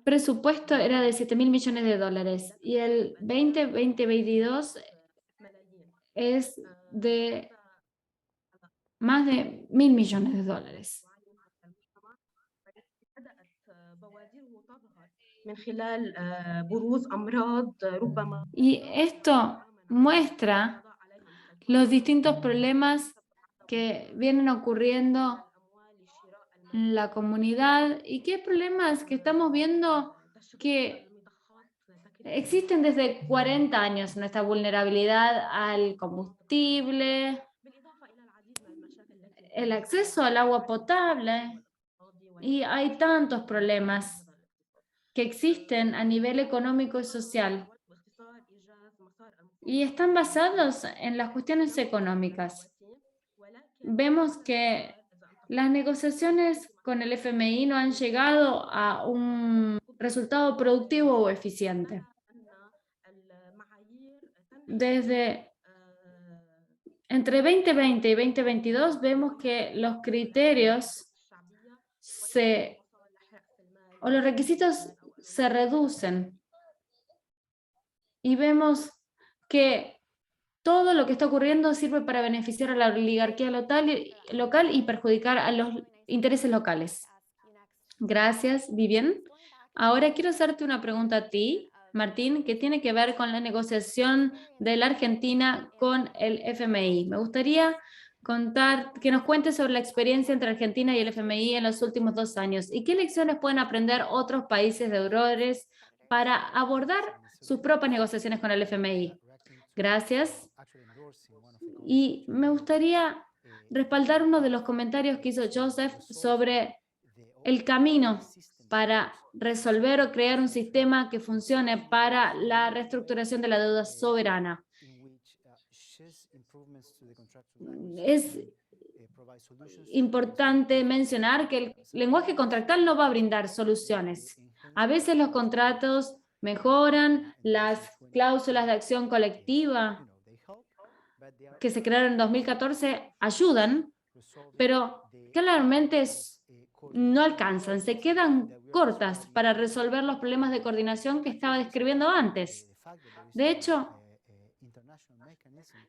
presupuesto era de 7.000 millones de dólares y el 2022 es de más de 1.000 millones de dólares. Y esto muestra los distintos problemas que vienen ocurriendo en la comunidad y qué problemas que estamos viendo que existen desde 40 años, nuestra vulnerabilidad al combustible, el acceso al agua potable, y hay tantos problemas que existen a nivel económico y social y están basados en las cuestiones económicas. Vemos que las negociaciones con el FMI no han llegado a un resultado productivo o eficiente. Desde entre 2020 y 2022 vemos que los criterios o los requisitos se reducen y vemos que todo lo que está ocurriendo sirve para beneficiar a la oligarquía local y perjudicar a los intereses locales. Gracias, Vivian. Ahora quiero hacerte una pregunta a ti, Martín, que tiene que ver con la negociación de la Argentina con el FMI. Me gustaría que nos cuentes sobre la experiencia entre Argentina y el FMI en los últimos 2 años y qué lecciones pueden aprender otros países deudores para abordar sus propias negociaciones con el FMI. Gracias. Y me gustaría respaldar uno de los comentarios que hizo Joseph sobre el camino para resolver o crear un sistema que funcione para la reestructuración de la deuda soberana. Es importante mencionar que el lenguaje contractual no va a brindar soluciones. A veces los contratos mejoran, las cláusulas de acción colectiva que se crearon en 2014 ayudan, pero claramente no alcanzan, se quedan cortas para resolver los problemas de coordinación que estaba describiendo antes. De hecho,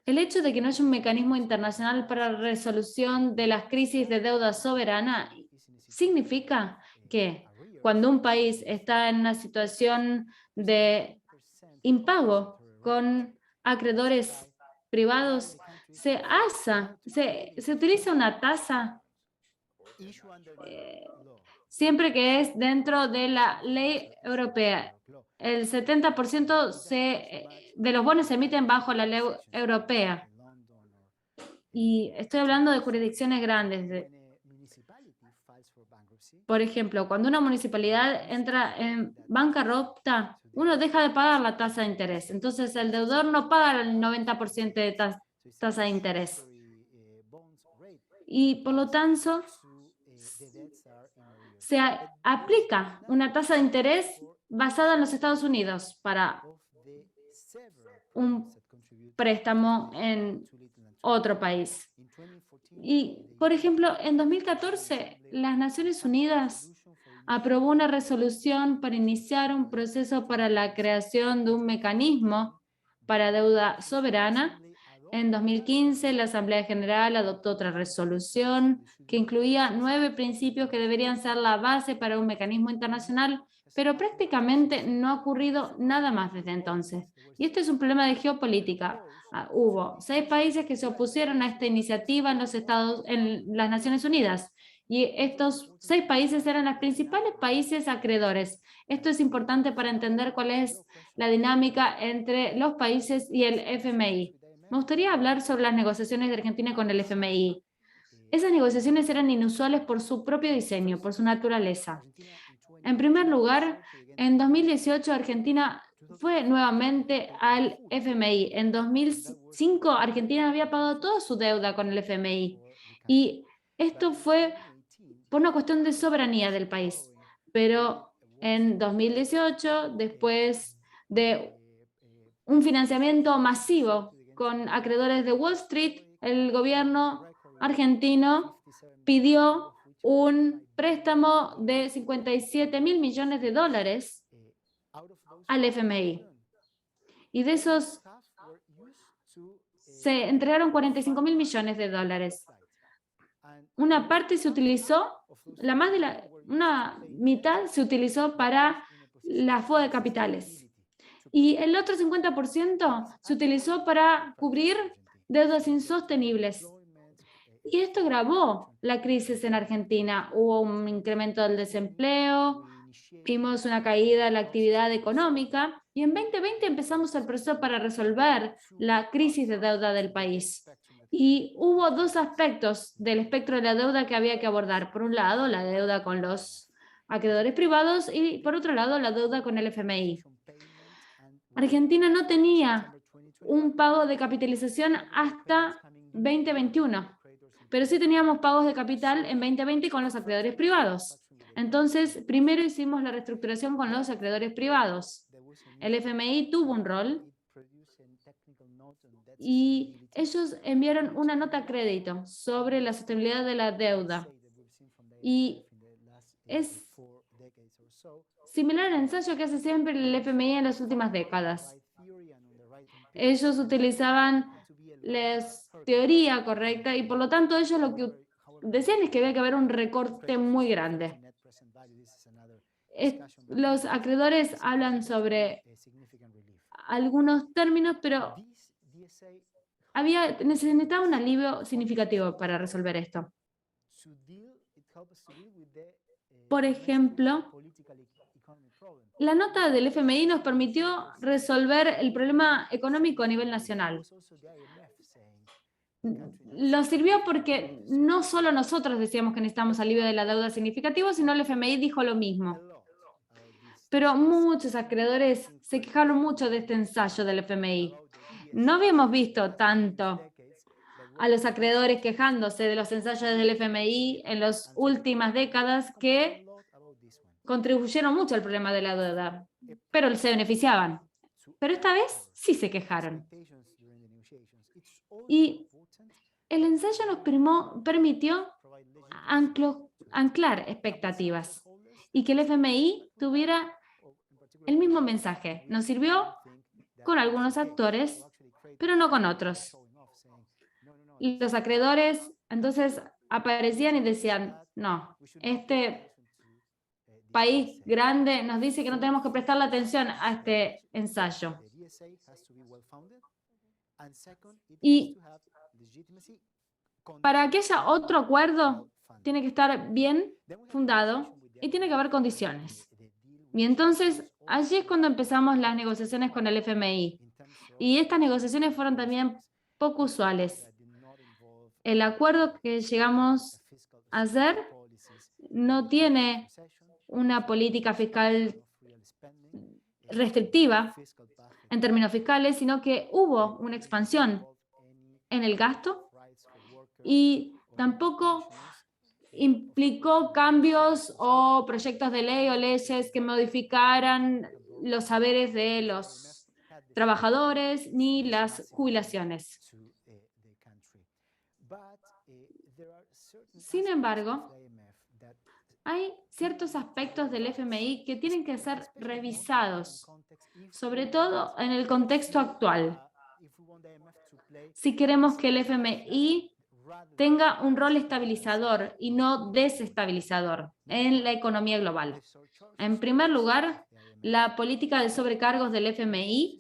el hecho de que no haya un mecanismo internacional para la resolución de las crisis de deuda soberana significa que cuando un país está en una situación de impago con acreedores privados, se utiliza una tasa siempre que es dentro de la ley europea. El 70% de los bonos se emiten bajo la ley europea. Y estoy hablando de jurisdicciones grandes. Por ejemplo, cuando una municipalidad entra en bancarrota, uno deja de pagar la tasa de interés. Entonces, el deudor no paga el 90% de tasa de interés. Y por lo tanto, se aplica una tasa de interés basada en los Estados Unidos para un préstamo en otro país. Y, por ejemplo, en 2014, las Naciones Unidas aprobó una resolución para iniciar un proceso para la creación de un mecanismo para deuda soberana. En 2015, la Asamblea General adoptó otra resolución que incluía 9 principios que deberían ser la base para un mecanismo internacional, pero prácticamente no ha ocurrido nada más desde entonces. Y esto es un problema de geopolítica. Hubo 6 países que se opusieron a esta iniciativa en las Naciones Unidas, y estos 6 países eran los principales países acreedores. Esto es importante para entender cuál es la dinámica entre los países y el FMI. Me gustaría hablar sobre las negociaciones de Argentina con el FMI. Esas negociaciones eran inusuales por su propio diseño, por su naturaleza. En primer lugar, en 2018 Argentina fue nuevamente al FMI. En 2005 Argentina había pagado toda su deuda con el FMI. Y esto fue por una cuestión de soberanía del país. Pero en 2018, después de un financiamiento masivo con acreedores de Wall Street, el gobierno argentino pidió un préstamo de $57.000 millones al FMI. Y de esos se entregaron $45.000 millones. Una parte se utilizó, una mitad se utilizó para la fuga de capitales. Y el otro 50% se utilizó para cubrir deudas insostenibles. Y esto agravó la crisis en Argentina. Hubo un incremento del desempleo, vimos una caída en la actividad económica y en 2020 empezamos el proceso para resolver la crisis de deuda del país. Y hubo 2 aspectos del espectro de la deuda que había que abordar. Por un lado, la deuda con los acreedores privados y, por otro lado, la deuda con el FMI. Argentina no tenía un pago de capitalización hasta 2021, pero sí teníamos pagos de capital en 2020 con los acreedores privados. Entonces, primero hicimos la reestructuración con los acreedores privados. El FMI tuvo un rol y ellos enviaron una nota a crédito sobre la sostenibilidad de la deuda. Y es similar al ensayo que hace siempre el FMI en las últimas décadas. Ellos utilizaban la teoría correcta y por lo tanto ellos lo que decían es que había que haber un recorte muy grande. Los acreedores hablan sobre algunos términos, pero necesitaba un alivio significativo para resolver esto. Por ejemplo, la nota del FMI nos permitió resolver el problema económico a nivel nacional. Nos sirvió porque no solo nosotros decíamos que necesitamos alivio de la deuda significativo, sino el FMI dijo lo mismo. Pero muchos acreedores se quejaron mucho de este ensayo del FMI. No habíamos visto tanto a los acreedores quejándose de los ensayos del FMI en las últimas décadas que contribuyeron mucho al problema de la deuda, pero se beneficiaban. Pero esta vez sí se quejaron. Y el ensayo nos permitió anclar expectativas y que el FMI tuviera el mismo mensaje. Nos sirvió con algunos actores, pero no con otros. Los acreedores entonces aparecían y decían, no, este país grande nos dice que no tenemos que prestarle atención a este ensayo. Y para que haya otro acuerdo, tiene que estar bien fundado y tiene que haber condiciones. Y entonces, allí es cuando empezamos las negociaciones con el FMI. Y estas negociaciones fueron también poco usuales. El acuerdo que llegamos a hacer no tiene una política fiscal restrictiva en términos fiscales, sino que hubo una expansión en el gasto y tampoco implicó cambios o proyectos de ley o leyes que modificaran los saberes de los trabajadores ni las jubilaciones. Sin embargo, hay ciertos aspectos del FMI que tienen que ser revisados, sobre todo en el contexto actual. Si queremos que el FMI tenga un rol estabilizador y no desestabilizador en la economía global. En primer lugar, la política de sobrecargos del FMI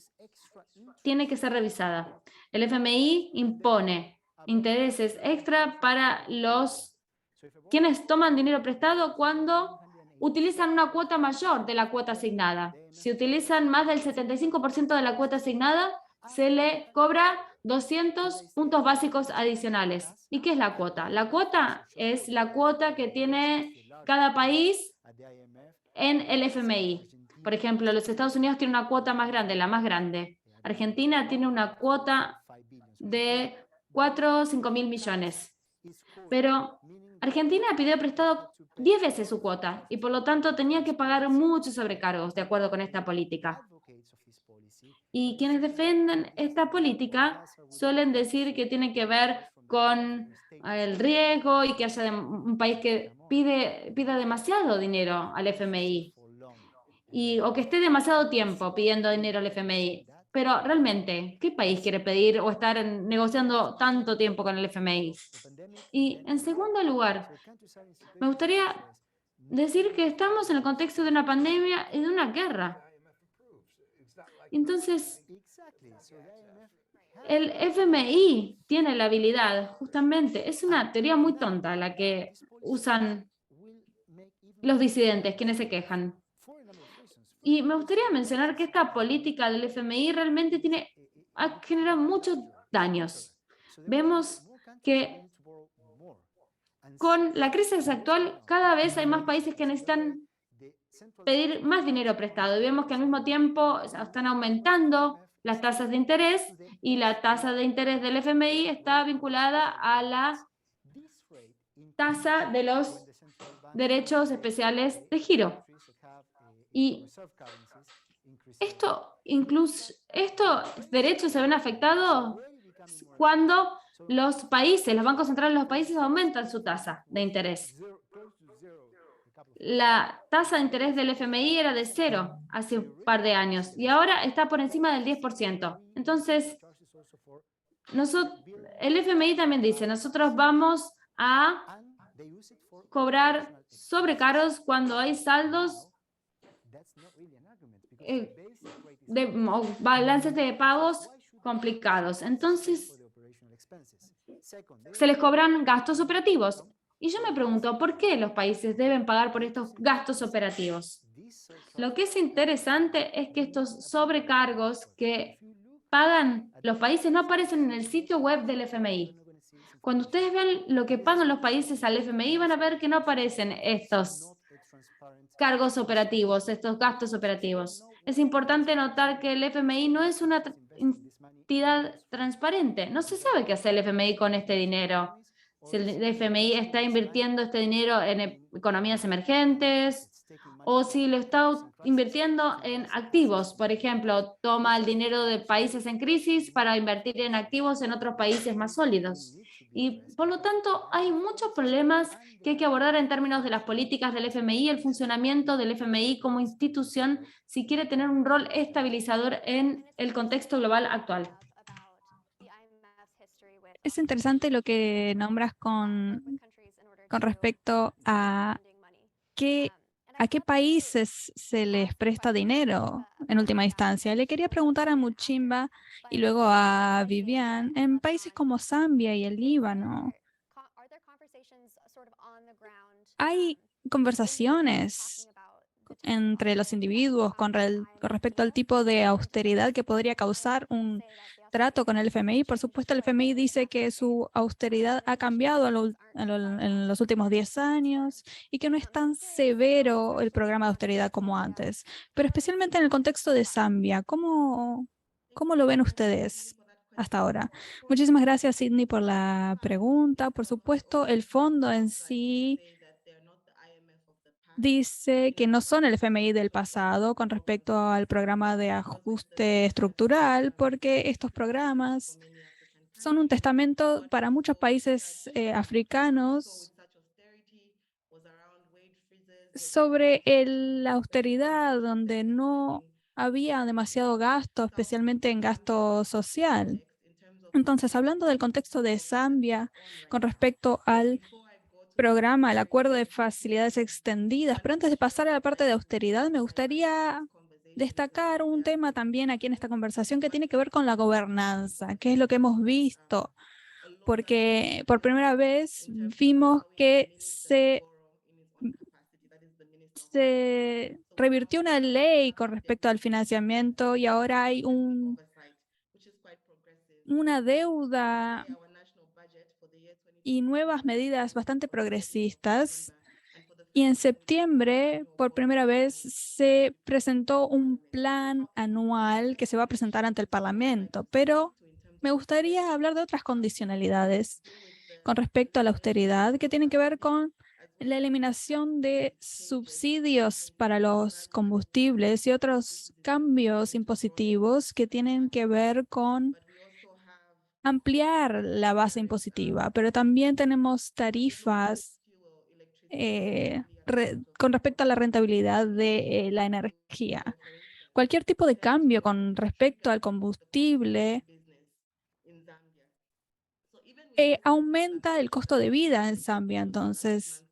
tiene que ser revisada. El FMI impone intereses extra para quienes toman dinero prestado cuando utilizan una cuota mayor de la cuota asignada. Si utilizan más del 75% de la cuota asignada, se le cobra 200 puntos básicos adicionales. ¿Y qué es la cuota? La cuota es la cuota que tiene cada país en el FMI. Por ejemplo, los Estados Unidos tienen una cuota más grande, la más grande. Argentina tiene una cuota de 4 o 5 mil millones. Pero Argentina pidió prestado 10 veces su cuota y por lo tanto tenía que pagar muchos sobrecargos de acuerdo con esta política. Y quienes defienden esta política suelen decir que tiene que ver con el riesgo y que haya un país que pida demasiado dinero al FMI o que esté demasiado tiempo pidiendo dinero al FMI. Pero realmente, ¿qué país quiere pedir o estar negociando tanto tiempo con el FMI? Y en segundo lugar, me gustaría decir que estamos en el contexto de una pandemia y de una guerra. Entonces, el FMI tiene la habilidad, justamente, es una teoría muy tonta la que usan los disidentes, quienes se quejan. Y me gustaría mencionar que esta política del FMI realmente ha generado muchos daños. Vemos que con la crisis actual cada vez hay más países que necesitan pedir más dinero prestado. Y vemos que al mismo tiempo están aumentando las tasas de interés y la tasa de interés del FMI está vinculada a la tasa de los derechos especiales de giro. Y estos derechos se ven afectados cuando los bancos centrales de los países aumentan su tasa de interés. La tasa de interés del FMI era de 0 hace un par de años y ahora está por encima del 10%. Entonces, el FMI también dice, nosotros vamos a cobrar sobrecargos cuando hay saldos o balances de pagos complicados. Entonces, se les cobran gastos operativos. Y yo me pregunto, ¿por qué los países deben pagar por estos gastos operativos? Lo que es interesante es que estos sobrecargos que pagan los países no aparecen en el sitio web del FMI. Cuando ustedes vean lo que pagan los países al FMI, van a ver que no aparecen estos cargos operativos, estos gastos operativos. Es importante notar que el FMI no es una entidad transparente. No se sabe qué hace el FMI con este dinero. Si el FMI está invirtiendo este dinero en economías emergentes o si lo está invirtiendo en activos. Por ejemplo, toma el dinero de países en crisis para invertir en activos en otros países más sólidos. Y por lo tanto, hay muchos problemas que hay que abordar en términos de las políticas del FMI, el funcionamiento del FMI como institución, si quiere tener un rol estabilizador en el contexto global actual. Es interesante lo que nombras con respecto a qué países se les presta dinero en última instancia. Le quería preguntar a Muchimba y luego a Vivian, en países como Zambia y el Líbano, ¿hay conversaciones entre los individuos con respecto al tipo de austeridad que podría causar un trato con el FMI? Por supuesto, el FMI dice que su austeridad ha cambiado en los últimos 10 años y que no es tan severo el programa de austeridad como antes. Pero especialmente en el contexto de Zambia, ¿cómo lo ven ustedes hasta ahora? Muchísimas gracias, Sidney, por la pregunta. Por supuesto, el fondo en sí dice que no son el FMI del pasado con respecto al programa de ajuste estructural, porque estos programas son un testamento para muchos países africanos sobre la austeridad, donde no había demasiado gasto, especialmente en gasto social. Entonces, hablando del contexto de Zambia con respecto al programa, el acuerdo de facilidades extendidas, pero antes de pasar a la parte de austeridad, me gustaría destacar un tema también aquí en esta conversación que tiene que ver con la gobernanza, que es lo que hemos visto, porque por primera vez vimos que se revirtió una ley con respecto al financiamiento y ahora hay una deuda y nuevas medidas bastante progresistas. Y en septiembre, por primera vez, se presentó un plan anual que se va a presentar ante el Parlamento, pero me gustaría hablar de otras condicionalidades con respecto a la austeridad que tienen que ver con la eliminación de subsidios para los combustibles y otros cambios impositivos que tienen que ver con ampliar la base impositiva, pero también tenemos tarifas con respecto a la rentabilidad de la energía. Cualquier tipo de cambio con respecto al combustible aumenta el costo de vida en Zambia. Entonces,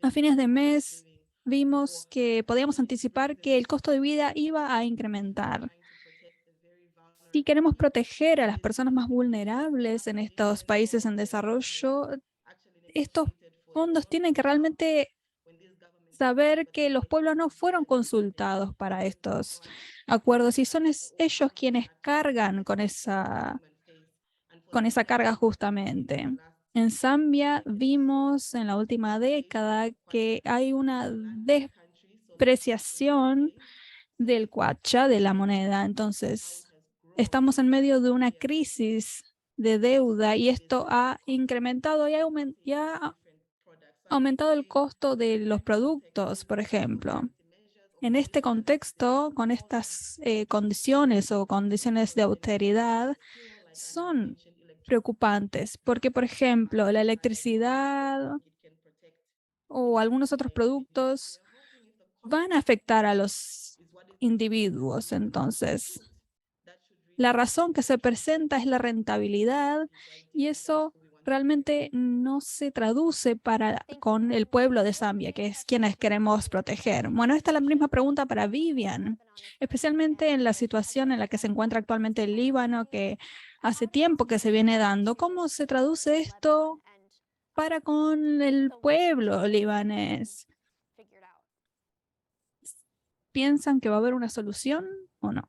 a fines de mes vimos que podíamos anticipar que el costo de vida iba a incrementar. Si queremos proteger a las personas más vulnerables en estos países en desarrollo, estos fondos tienen que realmente saber que los pueblos no fueron consultados para estos acuerdos y son ellos quienes cargan con esa carga justamente. En Zambia vimos en la última década que hay una depreciación del cuacha, de la moneda. Entonces, estamos en medio de una crisis de deuda y esto ha incrementado y ha aumentado el costo de los productos, por ejemplo. En este contexto, con estas condiciones o condiciones de austeridad, son preocupantes porque, por ejemplo, la electricidad o algunos otros productos van a afectar a los individuos. Entonces, la razón que se presenta es la rentabilidad y eso realmente no se traduce con el pueblo de Zambia, que es quienes queremos proteger. Bueno, esta es la misma pregunta para Vivian, especialmente en la situación en la que se encuentra actualmente el Líbano, que hace tiempo que se viene dando. ¿Cómo se traduce esto para con el pueblo libanés? ¿Piensan que va a haber una solución o no?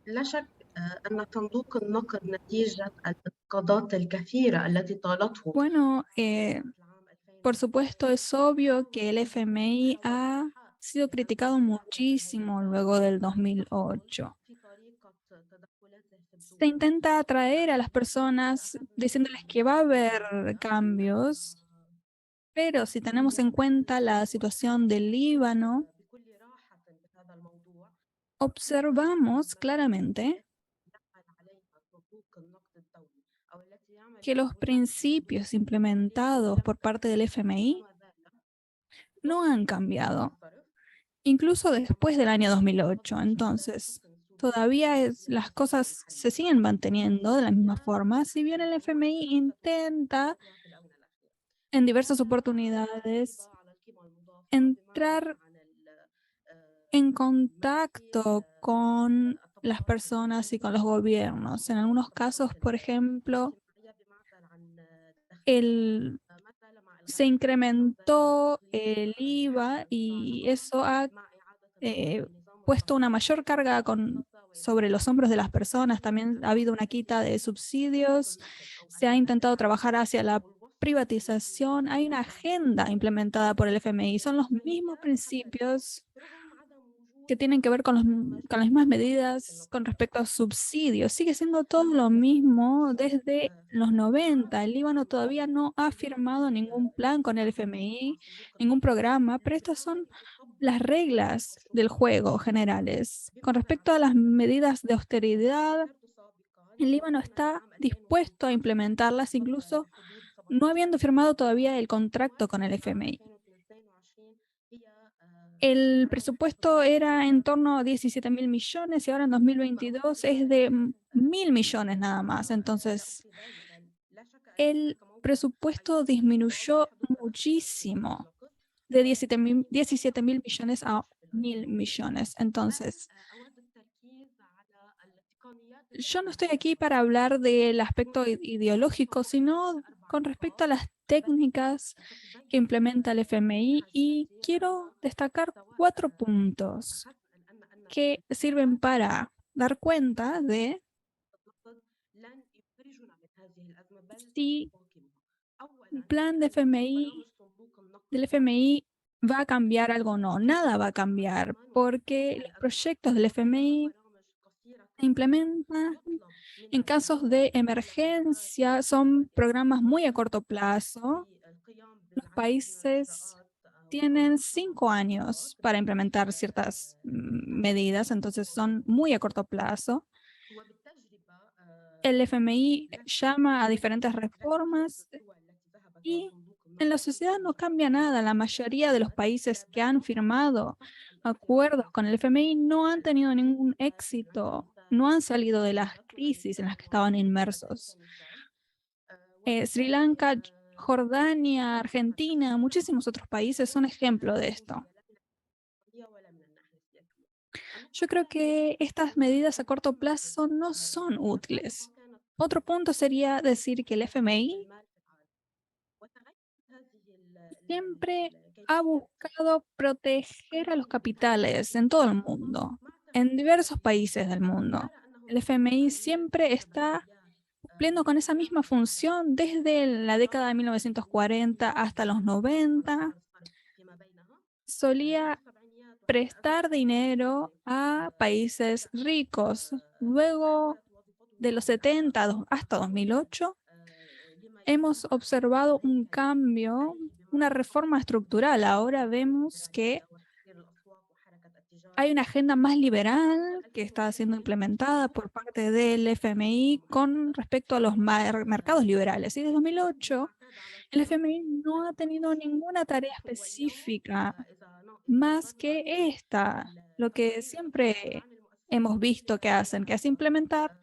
لا شك أن صندوق النقد نتيجة الانتقادات الكثيرة التي طالته Bueno, por supuesto, es obvio que el FMI ha sido criticado muchísimo luego del 2008. Se intenta atraer a las personas diciéndoles que va a haber cambios, pero si tenemos en cuenta la situación del Líbano, observamos claramente que los principios implementados por parte del FMI no han cambiado, incluso después del año 2008. Entonces, todavía las cosas se siguen manteniendo de la misma forma, si bien el FMI intenta en diversas oportunidades entrar en contacto con las personas y con los gobiernos. En algunos casos, por ejemplo, se incrementó el IVA y eso ha puesto una mayor carga sobre los hombros de las personas. También ha habido una quita de subsidios, se ha intentado trabajar hacia la privatización. Hay una agenda implementada por el FMI. Son los mismos principios que tienen que ver con las mismas medidas con respecto a subsidios. Sigue siendo todo lo mismo desde los 90. El Líbano todavía no ha firmado ningún plan con el FMI, ningún programa, pero estas son las reglas del juego generales. Con respecto a las medidas de austeridad, el Líbano está dispuesto a implementarlas, incluso no habiendo firmado todavía el contrato con el FMI. El presupuesto era en torno a 17.000 millones y ahora en 2022 es de 1.000 millones nada más. Entonces, el presupuesto disminuyó muchísimo de 17.000 millones a 1.000 millones. Entonces, yo no estoy aquí para hablar del aspecto ideológico, sino con respecto a las técnicas que implementa el FMI y quiero destacar 4 puntos que sirven para dar cuenta de si el plan del FMI va a cambiar algo o no. Nada va a cambiar porque los proyectos del FMI se implementan en casos de emergencia, son programas muy a corto plazo. Los países tienen 5 años para implementar ciertas medidas, entonces son muy a corto plazo. El FMI llama a diferentes reformas y en la sociedad no cambia nada. La mayoría de los países que han firmado acuerdos con el FMI no han tenido ningún éxito, no han salido de las crisis en las que estaban inmersos. Sri Lanka, Jordania, Argentina, muchísimos otros países son ejemplo de esto. Yo creo que estas medidas a corto plazo no son útiles. Otro punto sería decir que el FMI siempre ha buscado proteger a los capitales en todo el mundo, en diversos países del mundo. El FMI siempre está cumpliendo con esa misma función desde la década de 1940 hasta los 90. Solía prestar dinero a países ricos. Luego de los 70 hasta 2008, hemos observado un cambio, una reforma estructural. Ahora vemos que hay una agenda más liberal que está siendo implementada por parte del FMI con respecto a los mercados liberales. Y desde 2008, el FMI no ha tenido ninguna tarea específica más que esta, lo que siempre hemos visto que hacen, que es implementar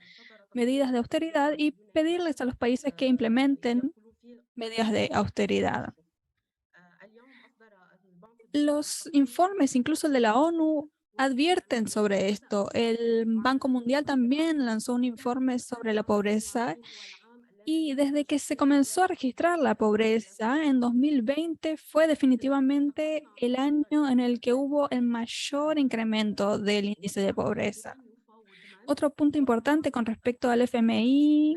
medidas de austeridad y pedirles a los países que implementen medidas de austeridad. Los informes, incluso el de la ONU, advierten sobre esto. El Banco Mundial también lanzó un informe sobre la pobreza y desde que se comenzó a registrar la pobreza en 2020 fue definitivamente el año en el que hubo el mayor incremento del índice de pobreza. Otro punto importante con respecto al FMI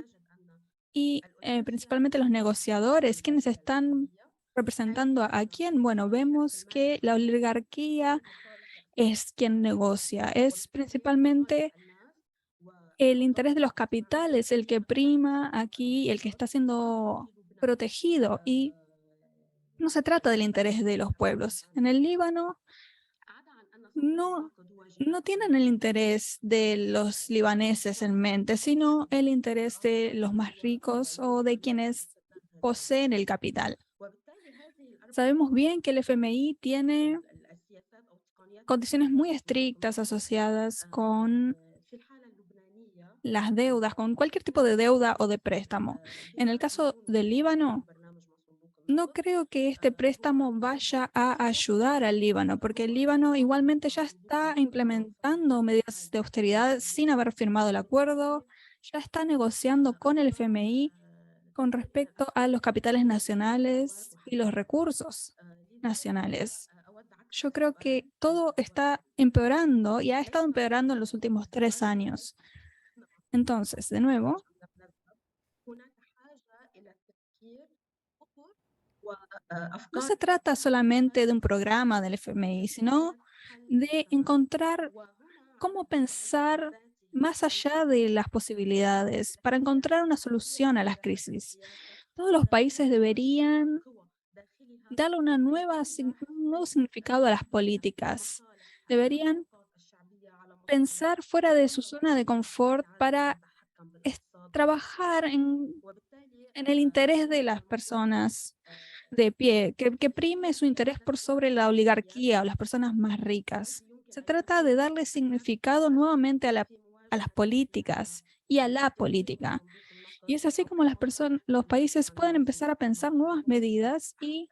y principalmente los negociadores, quienes están representando a quién. Bueno, vemos que la oligarquía es quien negocia. Es principalmente el interés de los capitales el que prima aquí, el que está siendo protegido. Y no se trata del interés de los pueblos. En el Líbano no tienen el interés de los libaneses en mente, sino el interés de los más ricos o de quienes poseen el capital. Sabemos bien que el FMI tiene condiciones muy estrictas asociadas con las deudas, con cualquier tipo de deuda o de préstamo. En el caso del Líbano, no creo que este préstamo vaya a ayudar al Líbano, porque el Líbano igualmente ya está implementando medidas de austeridad sin haber firmado el acuerdo, ya está negociando con el FMI con respecto a los capitales nacionales y los recursos nacionales. Yo creo que todo está empeorando y ha estado empeorando en los últimos 3 años. Entonces, de nuevo, no se trata solamente de un programa del FMI, sino de encontrar cómo pensar más allá de las posibilidades para encontrar una solución a las crisis. Todos los países deberían darle un nuevo significado a las políticas. Deberían pensar fuera de su zona de confort para trabajar en el interés de las personas de pie, que prime su interés por sobre la oligarquía o las personas más ricas. Se trata de darle significado nuevamente a las políticas y a la política. Y es así como los países pueden empezar a pensar nuevas medidas y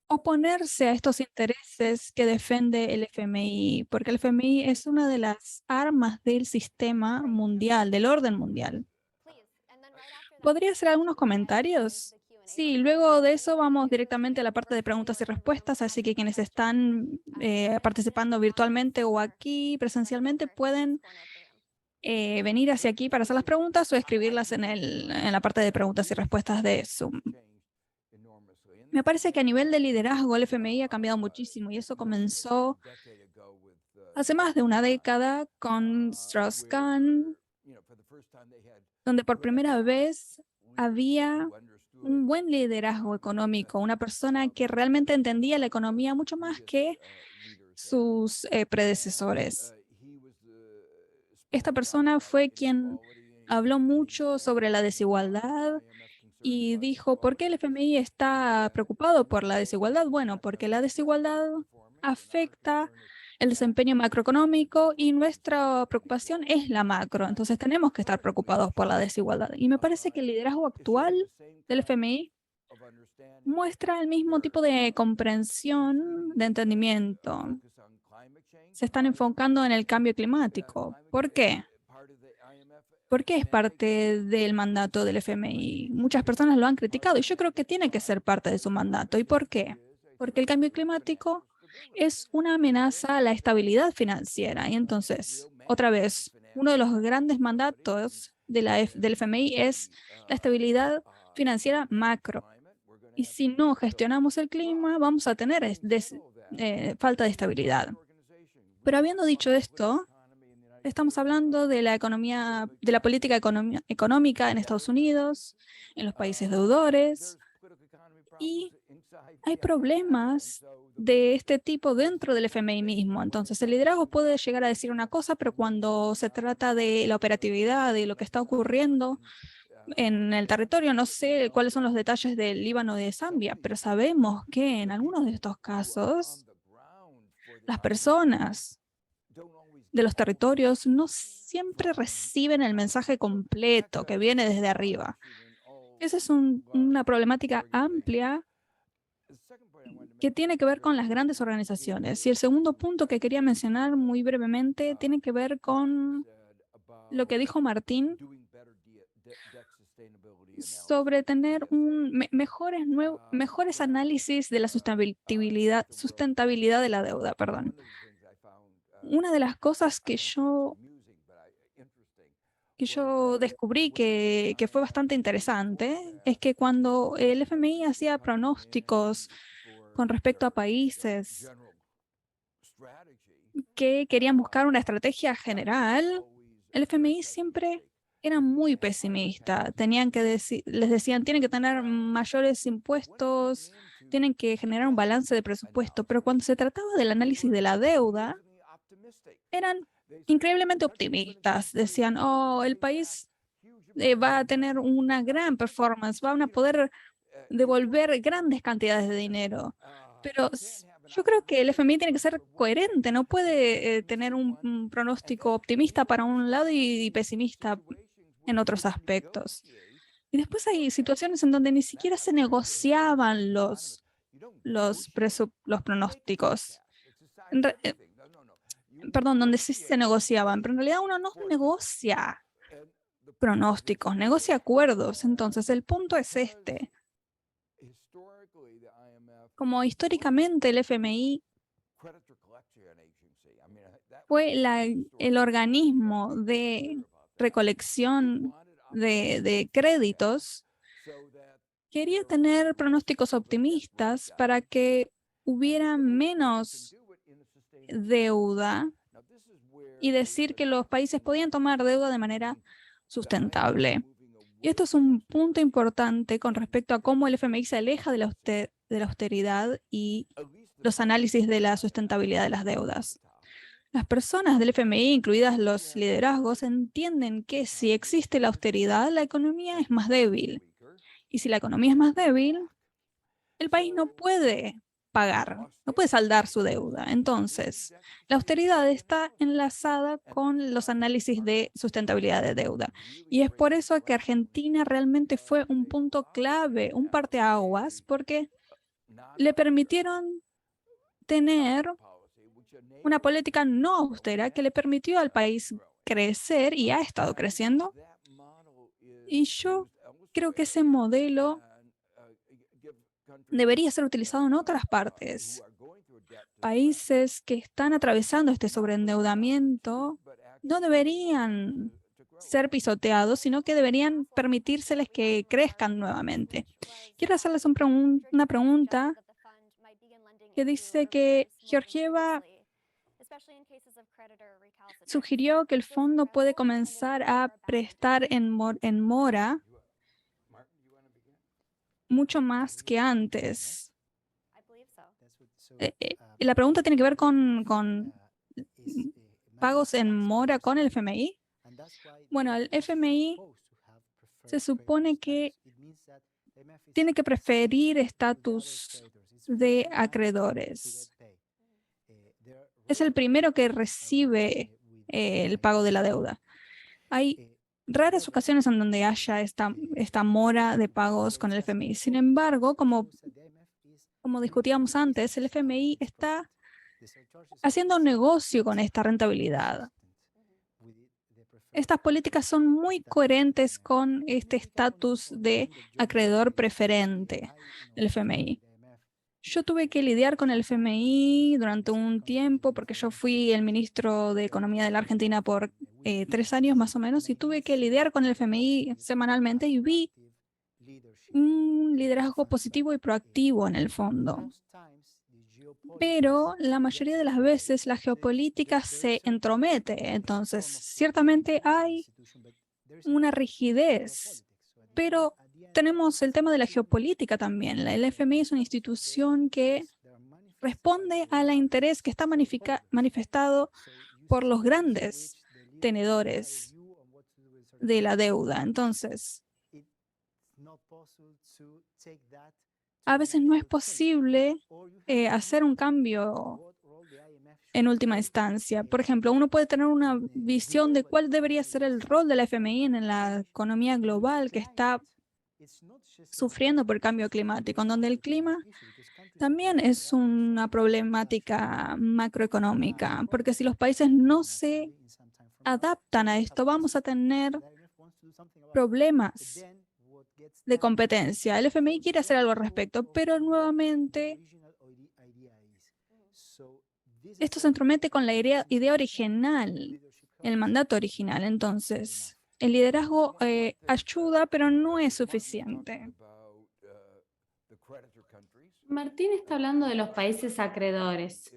oponerse a estos intereses que defiende el FMI, porque el FMI es una de las armas del sistema mundial, del orden mundial. ¿Podría hacer algunos comentarios? Sí, luego de eso vamos directamente a la parte de preguntas y respuestas, así que quienes están participando virtualmente o aquí presencialmente pueden venir hacia aquí para hacer las preguntas o escribirlas en la parte de preguntas y respuestas de Zoom. Me parece que a nivel de liderazgo el FMI ha cambiado muchísimo y eso comenzó hace más de una década con Strauss-Kahn, donde por primera vez había un buen liderazgo económico, una persona que realmente entendía la economía mucho más que sus predecesores. Esta persona fue quien habló mucho sobre la desigualdad y dijo, ¿por qué el FMI está preocupado por la desigualdad? Bueno, porque la desigualdad afecta el desempeño macroeconómico y nuestra preocupación es la macro. Entonces tenemos que estar preocupados por la desigualdad. Y me parece que el liderazgo actual del FMI muestra el mismo tipo de comprensión, de entendimiento. Se están enfocando en el cambio climático. ¿Por qué? Porque es parte del mandato del FMI. Muchas personas lo han criticado y yo creo que tiene que ser parte de su mandato. ¿Y por qué? Porque el cambio climático es una amenaza a la estabilidad financiera. Y entonces, otra vez, uno de los grandes mandatos del FMI es la estabilidad financiera macro. Y si no gestionamos el clima, vamos a tener falta de estabilidad. Pero habiendo dicho esto, estamos hablando de la economía, de la política económica en Estados Unidos, en los países deudores, y hay problemas de este tipo dentro del FMI mismo. Entonces, el liderazgo puede llegar a decir una cosa, pero cuando se trata de la operatividad, de lo que está ocurriendo en el territorio, no sé cuáles son los detalles del Líbano y de Zambia, pero sabemos que en algunos de estos casos, las personas de los territorios no siempre reciben el mensaje completo que viene desde arriba. Esa es una problemática amplia que tiene que ver con las grandes organizaciones. Y el segundo punto que quería mencionar muy brevemente tiene que ver con lo que dijo Martín sobre tener mejores análisis de la sustentabilidad de la deuda. Perdón. Una de las cosas que yo descubrí que fue bastante interesante es que cuando el FMI hacía pronósticos con respecto a países que querían buscar una estrategia general, el FMI siempre era muy pesimista. Les decían, tienen que tener mayores impuestos, tienen que generar un balance de presupuesto, pero cuando se trataba del análisis de la deuda, eran increíblemente optimistas. Decían, oh, el país va a tener una gran performance, van a poder devolver grandes cantidades de dinero. Pero yo creo que el FMI tiene que ser coherente, no puede tener un pronóstico optimista para un lado y pesimista en otros aspectos. Y después hay situaciones en donde ni siquiera se negociaban los pronósticos. Perdón, donde sí se negociaban, pero en realidad uno no negocia pronósticos, negocia acuerdos. Entonces, el punto es este. Como históricamente el FMI fue el organismo de recolección de créditos, quería tener pronósticos optimistas para que hubiera menos deuda y decir que los países podían tomar deuda de manera sustentable. Y esto es un punto importante con respecto a cómo el FMI se aleja de la austeridad y los análisis de la sustentabilidad de las deudas. Las personas del FMI, incluidas los liderazgos, entienden que si existe la austeridad, la economía es más débil. Y si la economía es más débil, el país no puede pagar, no puede saldar su deuda. Entonces, la austeridad está enlazada con los análisis de sustentabilidad de deuda. Y es por eso que Argentina realmente fue un punto clave, un parteaguas, porque le permitieron tener una política no austera que le permitió al país crecer y ha estado creciendo. Y yo creo que ese modelo debería ser utilizado en otras partes. Países que están atravesando este sobreendeudamiento no deberían ser pisoteados, sino que deberían permitírseles que crezcan nuevamente. Quiero hacerles una pregunta que dice que Georgieva sugirió que el fondo puede comenzar a prestar en mora mucho más que antes. La pregunta tiene que ver con pagos en mora con el FMI. Bueno, el FMI se supone que tiene que preferir estatus de acreedores. Es el primero que recibe el pago de la deuda. Hay raras ocasiones en donde haya esta mora de pagos con el FMI. Sin embargo, como discutíamos antes, el FMI está haciendo un negocio con esta rentabilidad. Estas políticas son muy coherentes con este estatus de acreedor preferente del FMI. Yo tuve que lidiar con el FMI durante un tiempo porque yo fui el ministro de Economía de la Argentina por 3 años más o menos y tuve que lidiar con el FMI semanalmente y vi un liderazgo positivo y proactivo en el fondo. Pero la mayoría de las veces la geopolítica se entromete, entonces ciertamente hay una rigidez, pero tenemos el tema de la geopolítica también. El FMI es una institución que responde al interés que está manifestado por los grandes tenedores de la deuda. Entonces, a veces no es posible hacer un cambio en última instancia. Por ejemplo, uno puede tener una visión de cuál debería ser el rol de la FMI en la economía global que está sufriendo por el cambio climático, en donde el clima también es una problemática macroeconómica, porque si los países no se adaptan a esto, vamos a tener problemas de competencia. El FMI quiere hacer algo al respecto, pero nuevamente esto se entromete con la idea original, el mandato original. Entonces, el liderazgo ayuda, pero no es suficiente. Martín está hablando de los países acreedores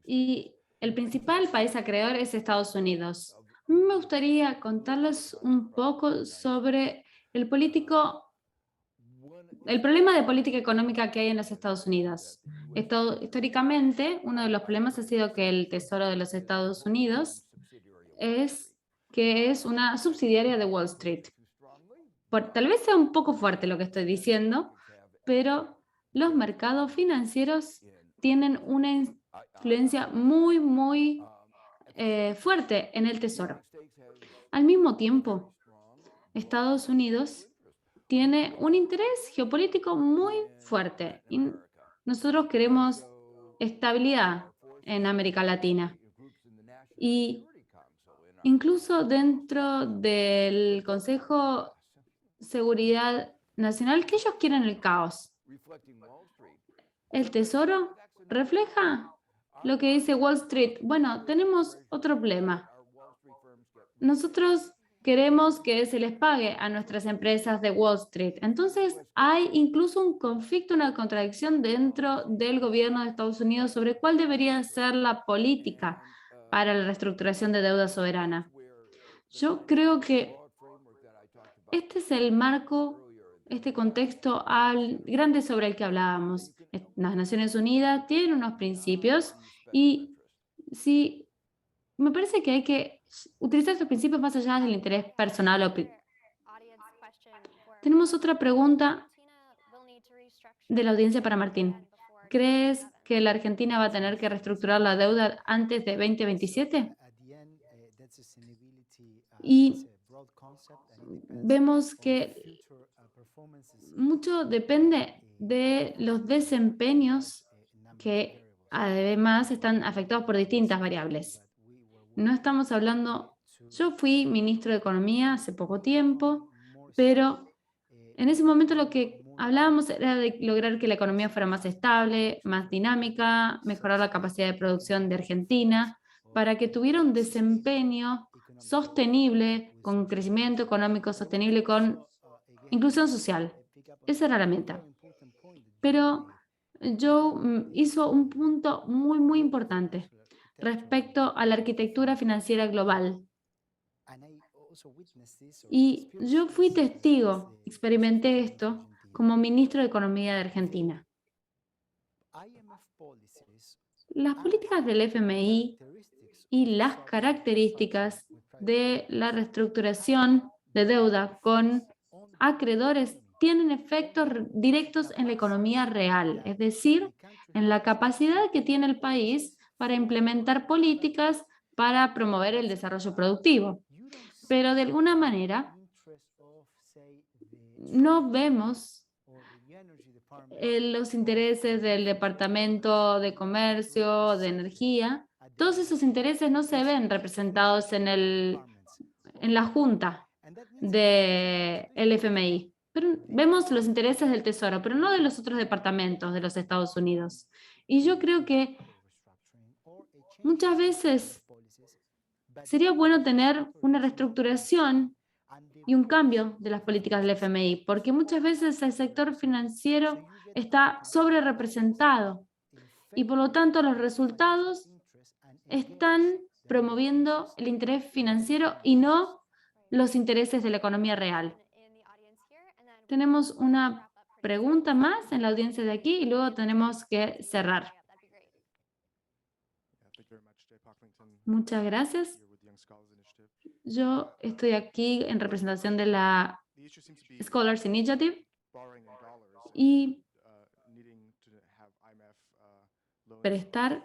y el principal país acreedor es Estados Unidos. Me gustaría contarles un poco sobre el problema de política económica que hay en los Estados Unidos. Históricamente, uno de los problemas ha sido que el Tesoro de los Estados Unidos es que es una subsidiaria de Wall Street. Tal vez sea un poco fuerte lo que estoy diciendo, pero los mercados financieros tienen una influencia muy, muy fuerte en el Tesoro. Al mismo tiempo, Estados Unidos tiene un interés geopolítico muy fuerte y nosotros queremos estabilidad en América Latina. Y incluso dentro del Consejo de Seguridad Nacional, que ellos quieren el caos. El Tesoro refleja lo que dice Wall Street. Bueno, tenemos otro problema. Nosotros queremos que se les pague a nuestras empresas de Wall Street. Entonces, hay incluso un conflicto, una contradicción dentro del gobierno de Estados Unidos sobre cuál debería ser la política para la reestructuración de deuda soberana. Yo creo que este es el marco, este contexto grande sobre el que hablábamos. Las Naciones Unidas tienen unos principios y sí, me parece que hay que utilizar estos principios más allá del interés personal. Tenemos otra pregunta de la audiencia para Martín. ¿Crees que la Argentina va a tener que reestructurar la deuda antes de 2027? Y vemos que mucho depende de los desempeños que además están afectados por distintas variables. No estamos hablando, yo fui ministro de Economía hace poco tiempo, pero en ese momento lo que hablábamos era de lograr que la economía fuera más estable, más dinámica, mejorar la capacidad de producción de Argentina, para que tuviera un desempeño sostenible, con crecimiento económico sostenible, con inclusión social. Esa era la meta. Pero Joe hizo un punto muy, muy importante respecto a la arquitectura financiera global. Y yo fui testigo, experimenté esto como ministro de Economía de Argentina. Las políticas del FMI y las características de la reestructuración de deuda con acreedores tienen efectos directos en la economía real, es decir, en la capacidad que tiene el país para implementar políticas para promover el desarrollo productivo. Pero de alguna manera no vemos los intereses del Departamento de Comercio, de Energía. Todos esos intereses no se ven representados en la Junta del FMI. pero vemos los intereses del Tesoro, pero no de los otros departamentos de los Estados Unidos. Y yo creo que muchas veces sería bueno tener una reestructuración y un cambio de las políticas del FMI, porque muchas veces el sector financiero está sobre representado y por lo tanto los resultados están promoviendo el interés financiero y no los intereses de la economía real. Tenemos una pregunta más en la audiencia de aquí y luego tenemos que cerrar. Muchas gracias. Yo estoy aquí en representación de la Scholars Initiative y prestar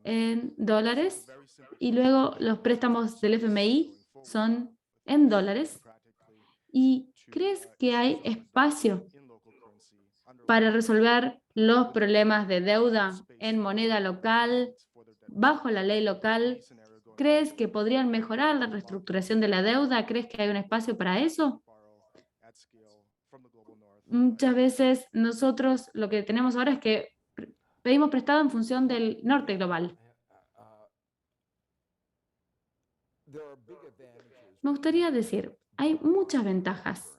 en dólares y luego los préstamos del FMI son en dólares. ¿Y crees que hay espacio para resolver los problemas de deuda en moneda local, bajo la ley local? ¿Crees que podrían mejorar la reestructuración de la deuda? ¿Crees que hay un espacio para eso? Muchas veces nosotros lo que tenemos ahora es que pedimos prestado en función del norte global. Me gustaría decir, hay muchas ventajas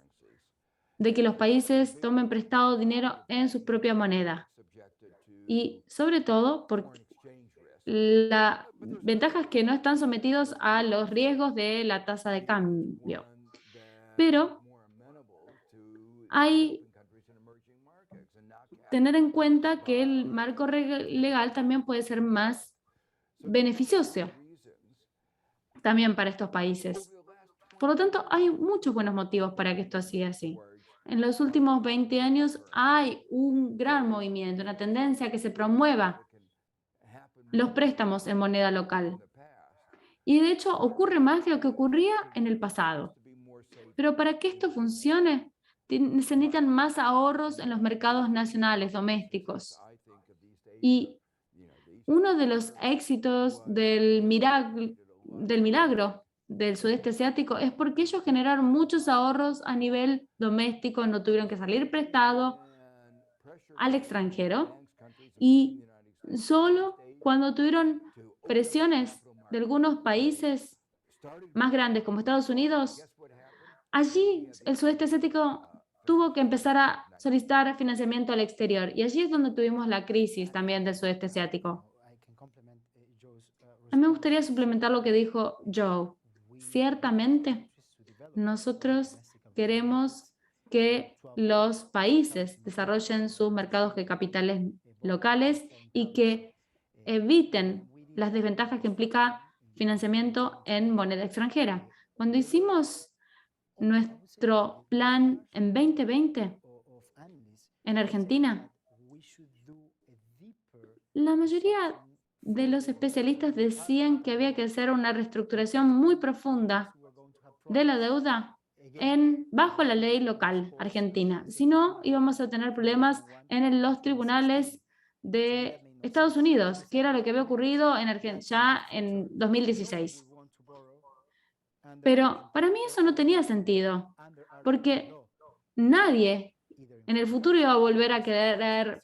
de que los países tomen prestado dinero en su propia moneda. Y sobre todo porque la ventaja es que no están sometidos a los riesgos de la tasa de cambio. Pero hay que tener en cuenta que el marco legal también puede ser más beneficioso también para estos países. Por lo tanto, hay muchos buenos motivos para que esto siga así. En los últimos 20 años hay un gran movimiento, una tendencia a que se promueva los préstamos en moneda local. Y de hecho ocurre más de lo que ocurría en el pasado. Pero para que esto funcione, se necesitan más ahorros en los mercados nacionales, domésticos. Y uno de los éxitos del milagro del sudeste asiático es porque ellos generaron muchos ahorros a nivel doméstico, no tuvieron que salir prestado al extranjero y solo cuando tuvieron presiones de algunos países más grandes como Estados Unidos, allí el sudeste asiático tuvo que empezar a solicitar financiamiento al exterior y allí es donde tuvimos la crisis también del sudeste asiático. A mí me gustaría suplementar lo que dijo Joe. Ciertamente, nosotros queremos que los países desarrollen sus mercados de capitales locales y que eviten las desventajas que implica financiamiento en moneda extranjera. Cuando hicimos nuestro plan en 2020 en Argentina, la mayoría de los especialistas decían que había que hacer una reestructuración muy profunda de la deuda bajo la ley local argentina. Si no, íbamos a tener problemas en los tribunales de Estados Unidos, que era lo que había ocurrido ya en 2016. Pero para mí eso no tenía sentido, porque nadie en el futuro iba a volver a querer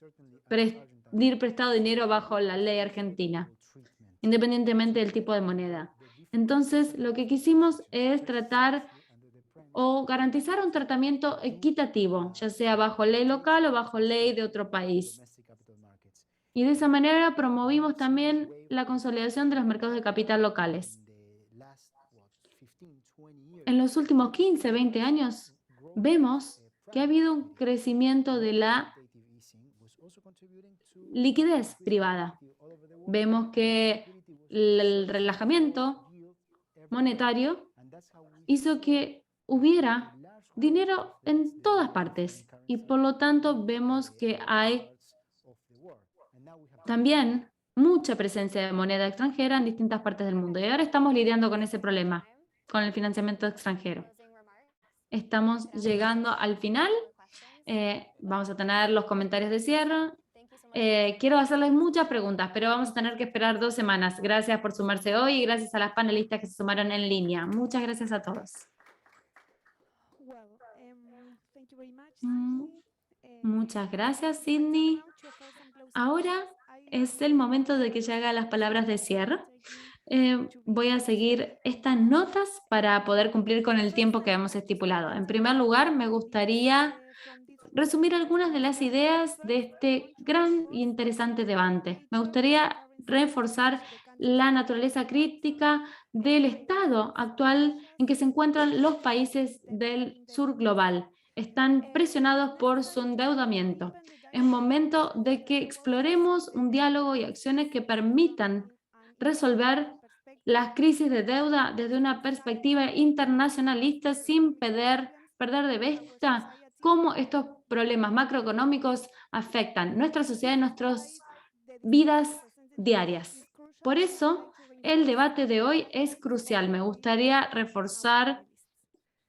pedir prestado dinero bajo la ley argentina, independientemente del tipo de moneda. Entonces, lo que quisimos es tratar o garantizar un tratamiento equitativo, ya sea bajo ley local o bajo ley de otro país. Y de esa manera promovimos también la consolidación de los mercados de capital locales. En los últimos 15, 20 años, vemos que ha habido un crecimiento de la liquidez privada. Vemos que el relajamiento monetario hizo que hubiera dinero en todas partes y por lo tanto vemos que hay también mucha presencia de moneda extranjera en distintas partes del mundo y ahora estamos lidiando con ese problema, con el financiamiento extranjero. Estamos llegando al final. Vamos a tener los comentarios de cierre. Quiero hacerles muchas preguntas, pero vamos a tener que esperar 2 semanas. Gracias por sumarse hoy y gracias a las panelistas que se sumaron en línea. Muchas gracias a todos. Muchas gracias, Sydney. Ahora es el momento de que yo haga las palabras de cierre. Voy a seguir estas notas para poder cumplir con el tiempo que hemos estipulado. En primer lugar, me gustaría resumir algunas de las ideas de este gran e interesante debate. Me gustaría reforzar la naturaleza crítica del estado actual en que se encuentran los países del sur global. Están presionados por su endeudamiento. Es momento de que exploremos un diálogo y acciones que permitan resolver las crisis de deuda desde una perspectiva internacionalista sin perder de vista cómo estos problemas macroeconómicos afectan nuestra sociedad y nuestras vidas diarias. Por eso, el debate de hoy es crucial. Me gustaría reforzar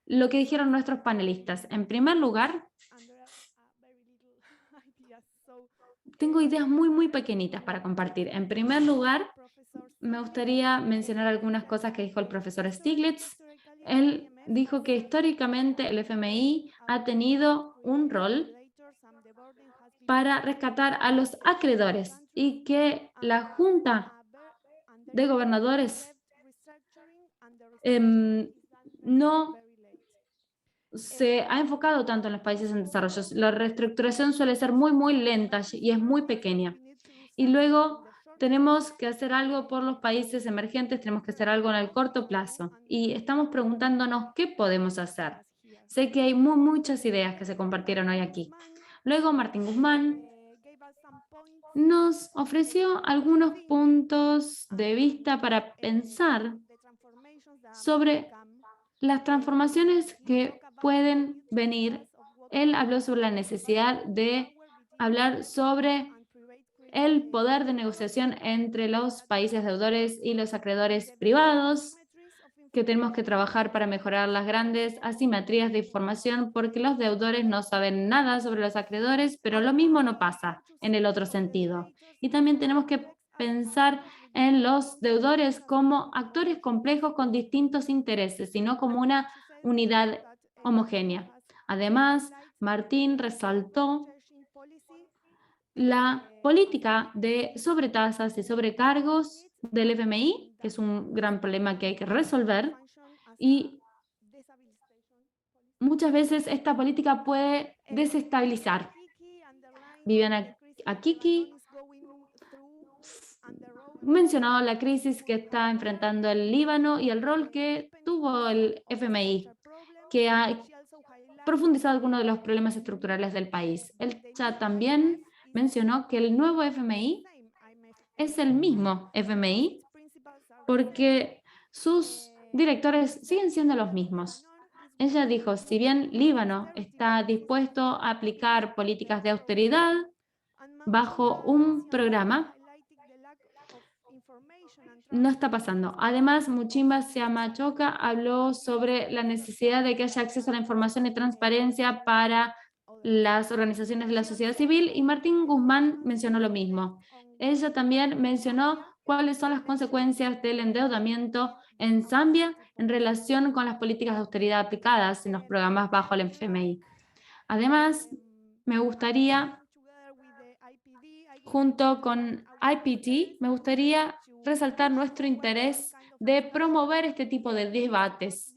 lo que dijeron nuestros panelistas. En primer lugar, tengo ideas muy pequeñitas para compartir. En primer lugar, me gustaría mencionar algunas cosas que dijo el profesor Stiglitz. Él dijo que históricamente el FMI ha tenido un rol para rescatar a los acreedores y que la Junta de Gobernadores no se ha enfocado tanto en los países en desarrollo. La reestructuración suele ser muy lenta y es muy pequeña. Y luego tenemos que hacer algo por los países emergentes, tenemos que hacer algo en el corto plazo. Y estamos preguntándonos qué podemos hacer. Sé que hay muchas ideas que se compartieron hoy aquí. Luego Martín Guzmán nos ofreció algunos puntos de vista para pensar sobre las transformaciones que pueden venir. Él habló sobre la necesidad de hablar sobre el poder de negociación entre los países deudores y los acreedores privados, que tenemos que trabajar para mejorar las grandes asimetrías de información porque los deudores no saben nada sobre los acreedores, pero lo mismo no pasa en el otro sentido. Y también tenemos que pensar en los deudores como actores complejos con distintos intereses, y no como una unidad homogénea. Además, Martín resaltó la política de sobretasas y sobrecargos del FMI, que es un gran problema que hay que resolver, y muchas veces esta política puede desestabilizar. Viviana Akiki mencionó la crisis que está enfrentando el Líbano y el rol que tuvo el FMI, que ha profundizado algunos de los problemas estructurales del país. Ella también mencionó que el nuevo FMI es el mismo FMI porque sus directores siguen siendo los mismos. Ella dijo, si bien Líbano está dispuesto a aplicar políticas de austeridad bajo un programa, no está pasando. Además, Muchimba Siamachoka habló sobre la necesidad de que haya acceso a la información y transparencia para las organizaciones de la sociedad civil, y Martín Guzmán mencionó lo mismo. Ella también mencionó cuáles son las consecuencias del endeudamiento en Zambia en relación con las políticas de austeridad aplicadas en los programas bajo el FMI. Además, me gustaría, junto con IPT, me gustaría resaltar nuestro interés de promover este tipo de debates.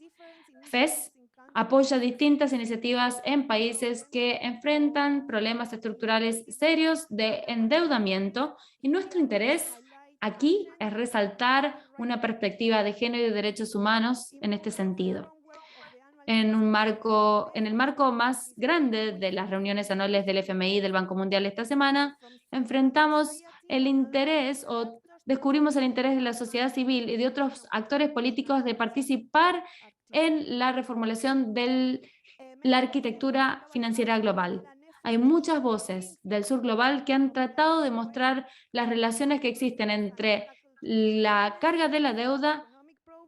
FES apoya distintas iniciativas en países que enfrentan problemas estructurales serios de endeudamiento, y nuestro interés aquí es resaltar una perspectiva de género y derechos humanos en este sentido. En el marco más grande de las reuniones anuales del FMI y del Banco Mundial esta semana, enfrentamos el interés o descubrimos el interés de la sociedad civil y de otros actores políticos de participar en la reformulación de la arquitectura financiera global. Hay muchas voces del sur global que han tratado de mostrar las relaciones que existen entre la carga de la deuda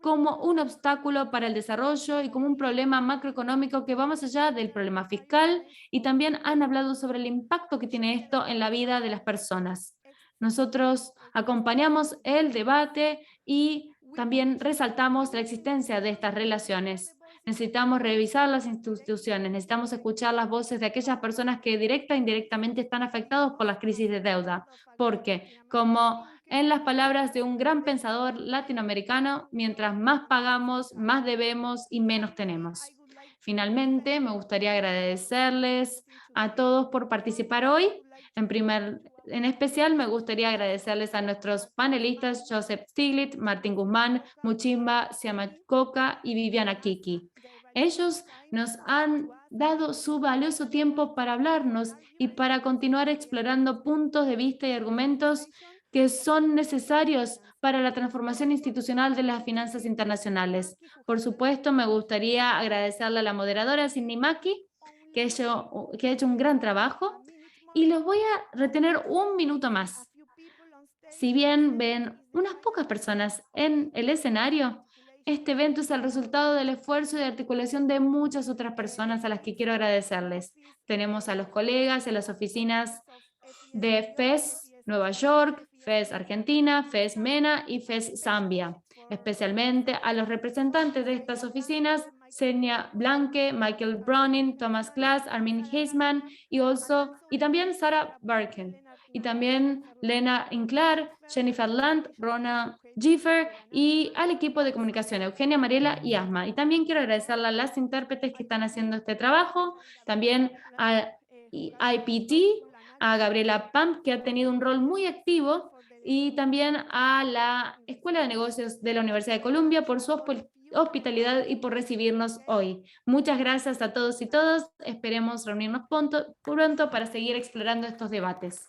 como un obstáculo para el desarrollo y como un problema macroeconómico que va más allá del problema fiscal, y también han hablado sobre el impacto que tiene esto en la vida de las personas. Nosotros acompañamos el debate y también resaltamos la existencia de estas relaciones. Necesitamos revisar las instituciones, necesitamos escuchar las voces de aquellas personas que directa e indirectamente están afectados por las crisis de deuda, porque, como en las palabras de un gran pensador latinoamericano, mientras más pagamos, más debemos y menos tenemos. Finalmente, me gustaría agradecerles a todos por participar hoy. En especial, me gustaría agradecerles a nuestros panelistas Joseph Stiglitz, Martín Guzmán, Muchimba Siamacoca y Viviana Kiki. Ellos nos han dado su valioso tiempo para hablarnos y para continuar explorando puntos de vista y argumentos que son necesarios para la transformación institucional de las finanzas internacionales. Por supuesto, me gustaría agradecerle a la moderadora Sidney Maki, que ha hecho un gran trabajo, y los voy a retener un minuto más. Si bien ven unas pocas personas en el escenario, este evento es el resultado del esfuerzo y de articulación de muchas otras personas a las que quiero agradecerles. Tenemos a los colegas en las oficinas de FES Nueva York, FES Argentina, FES MENA y FES Zambia. Especialmente a los representantes de estas oficinas, Senia Blanque, Michael Browning, Thomas Klaas, Armin Heisman y también Sarah Barken. Y también Lena Inclar, Jennifer Land, Rona Giffer y al equipo de comunicación, Eugenia, Mariela y Asma. Y también quiero agradecerle a las intérpretes que están haciendo este trabajo, también a IPT, a Gabriela Pamp, que ha tenido un rol muy activo, y también a la Escuela de Negocios de la Universidad de Columbia por su hospitalidad y por recibirnos hoy. Muchas gracias a todos y todas. Esperemos reunirnos pronto para seguir explorando estos debates.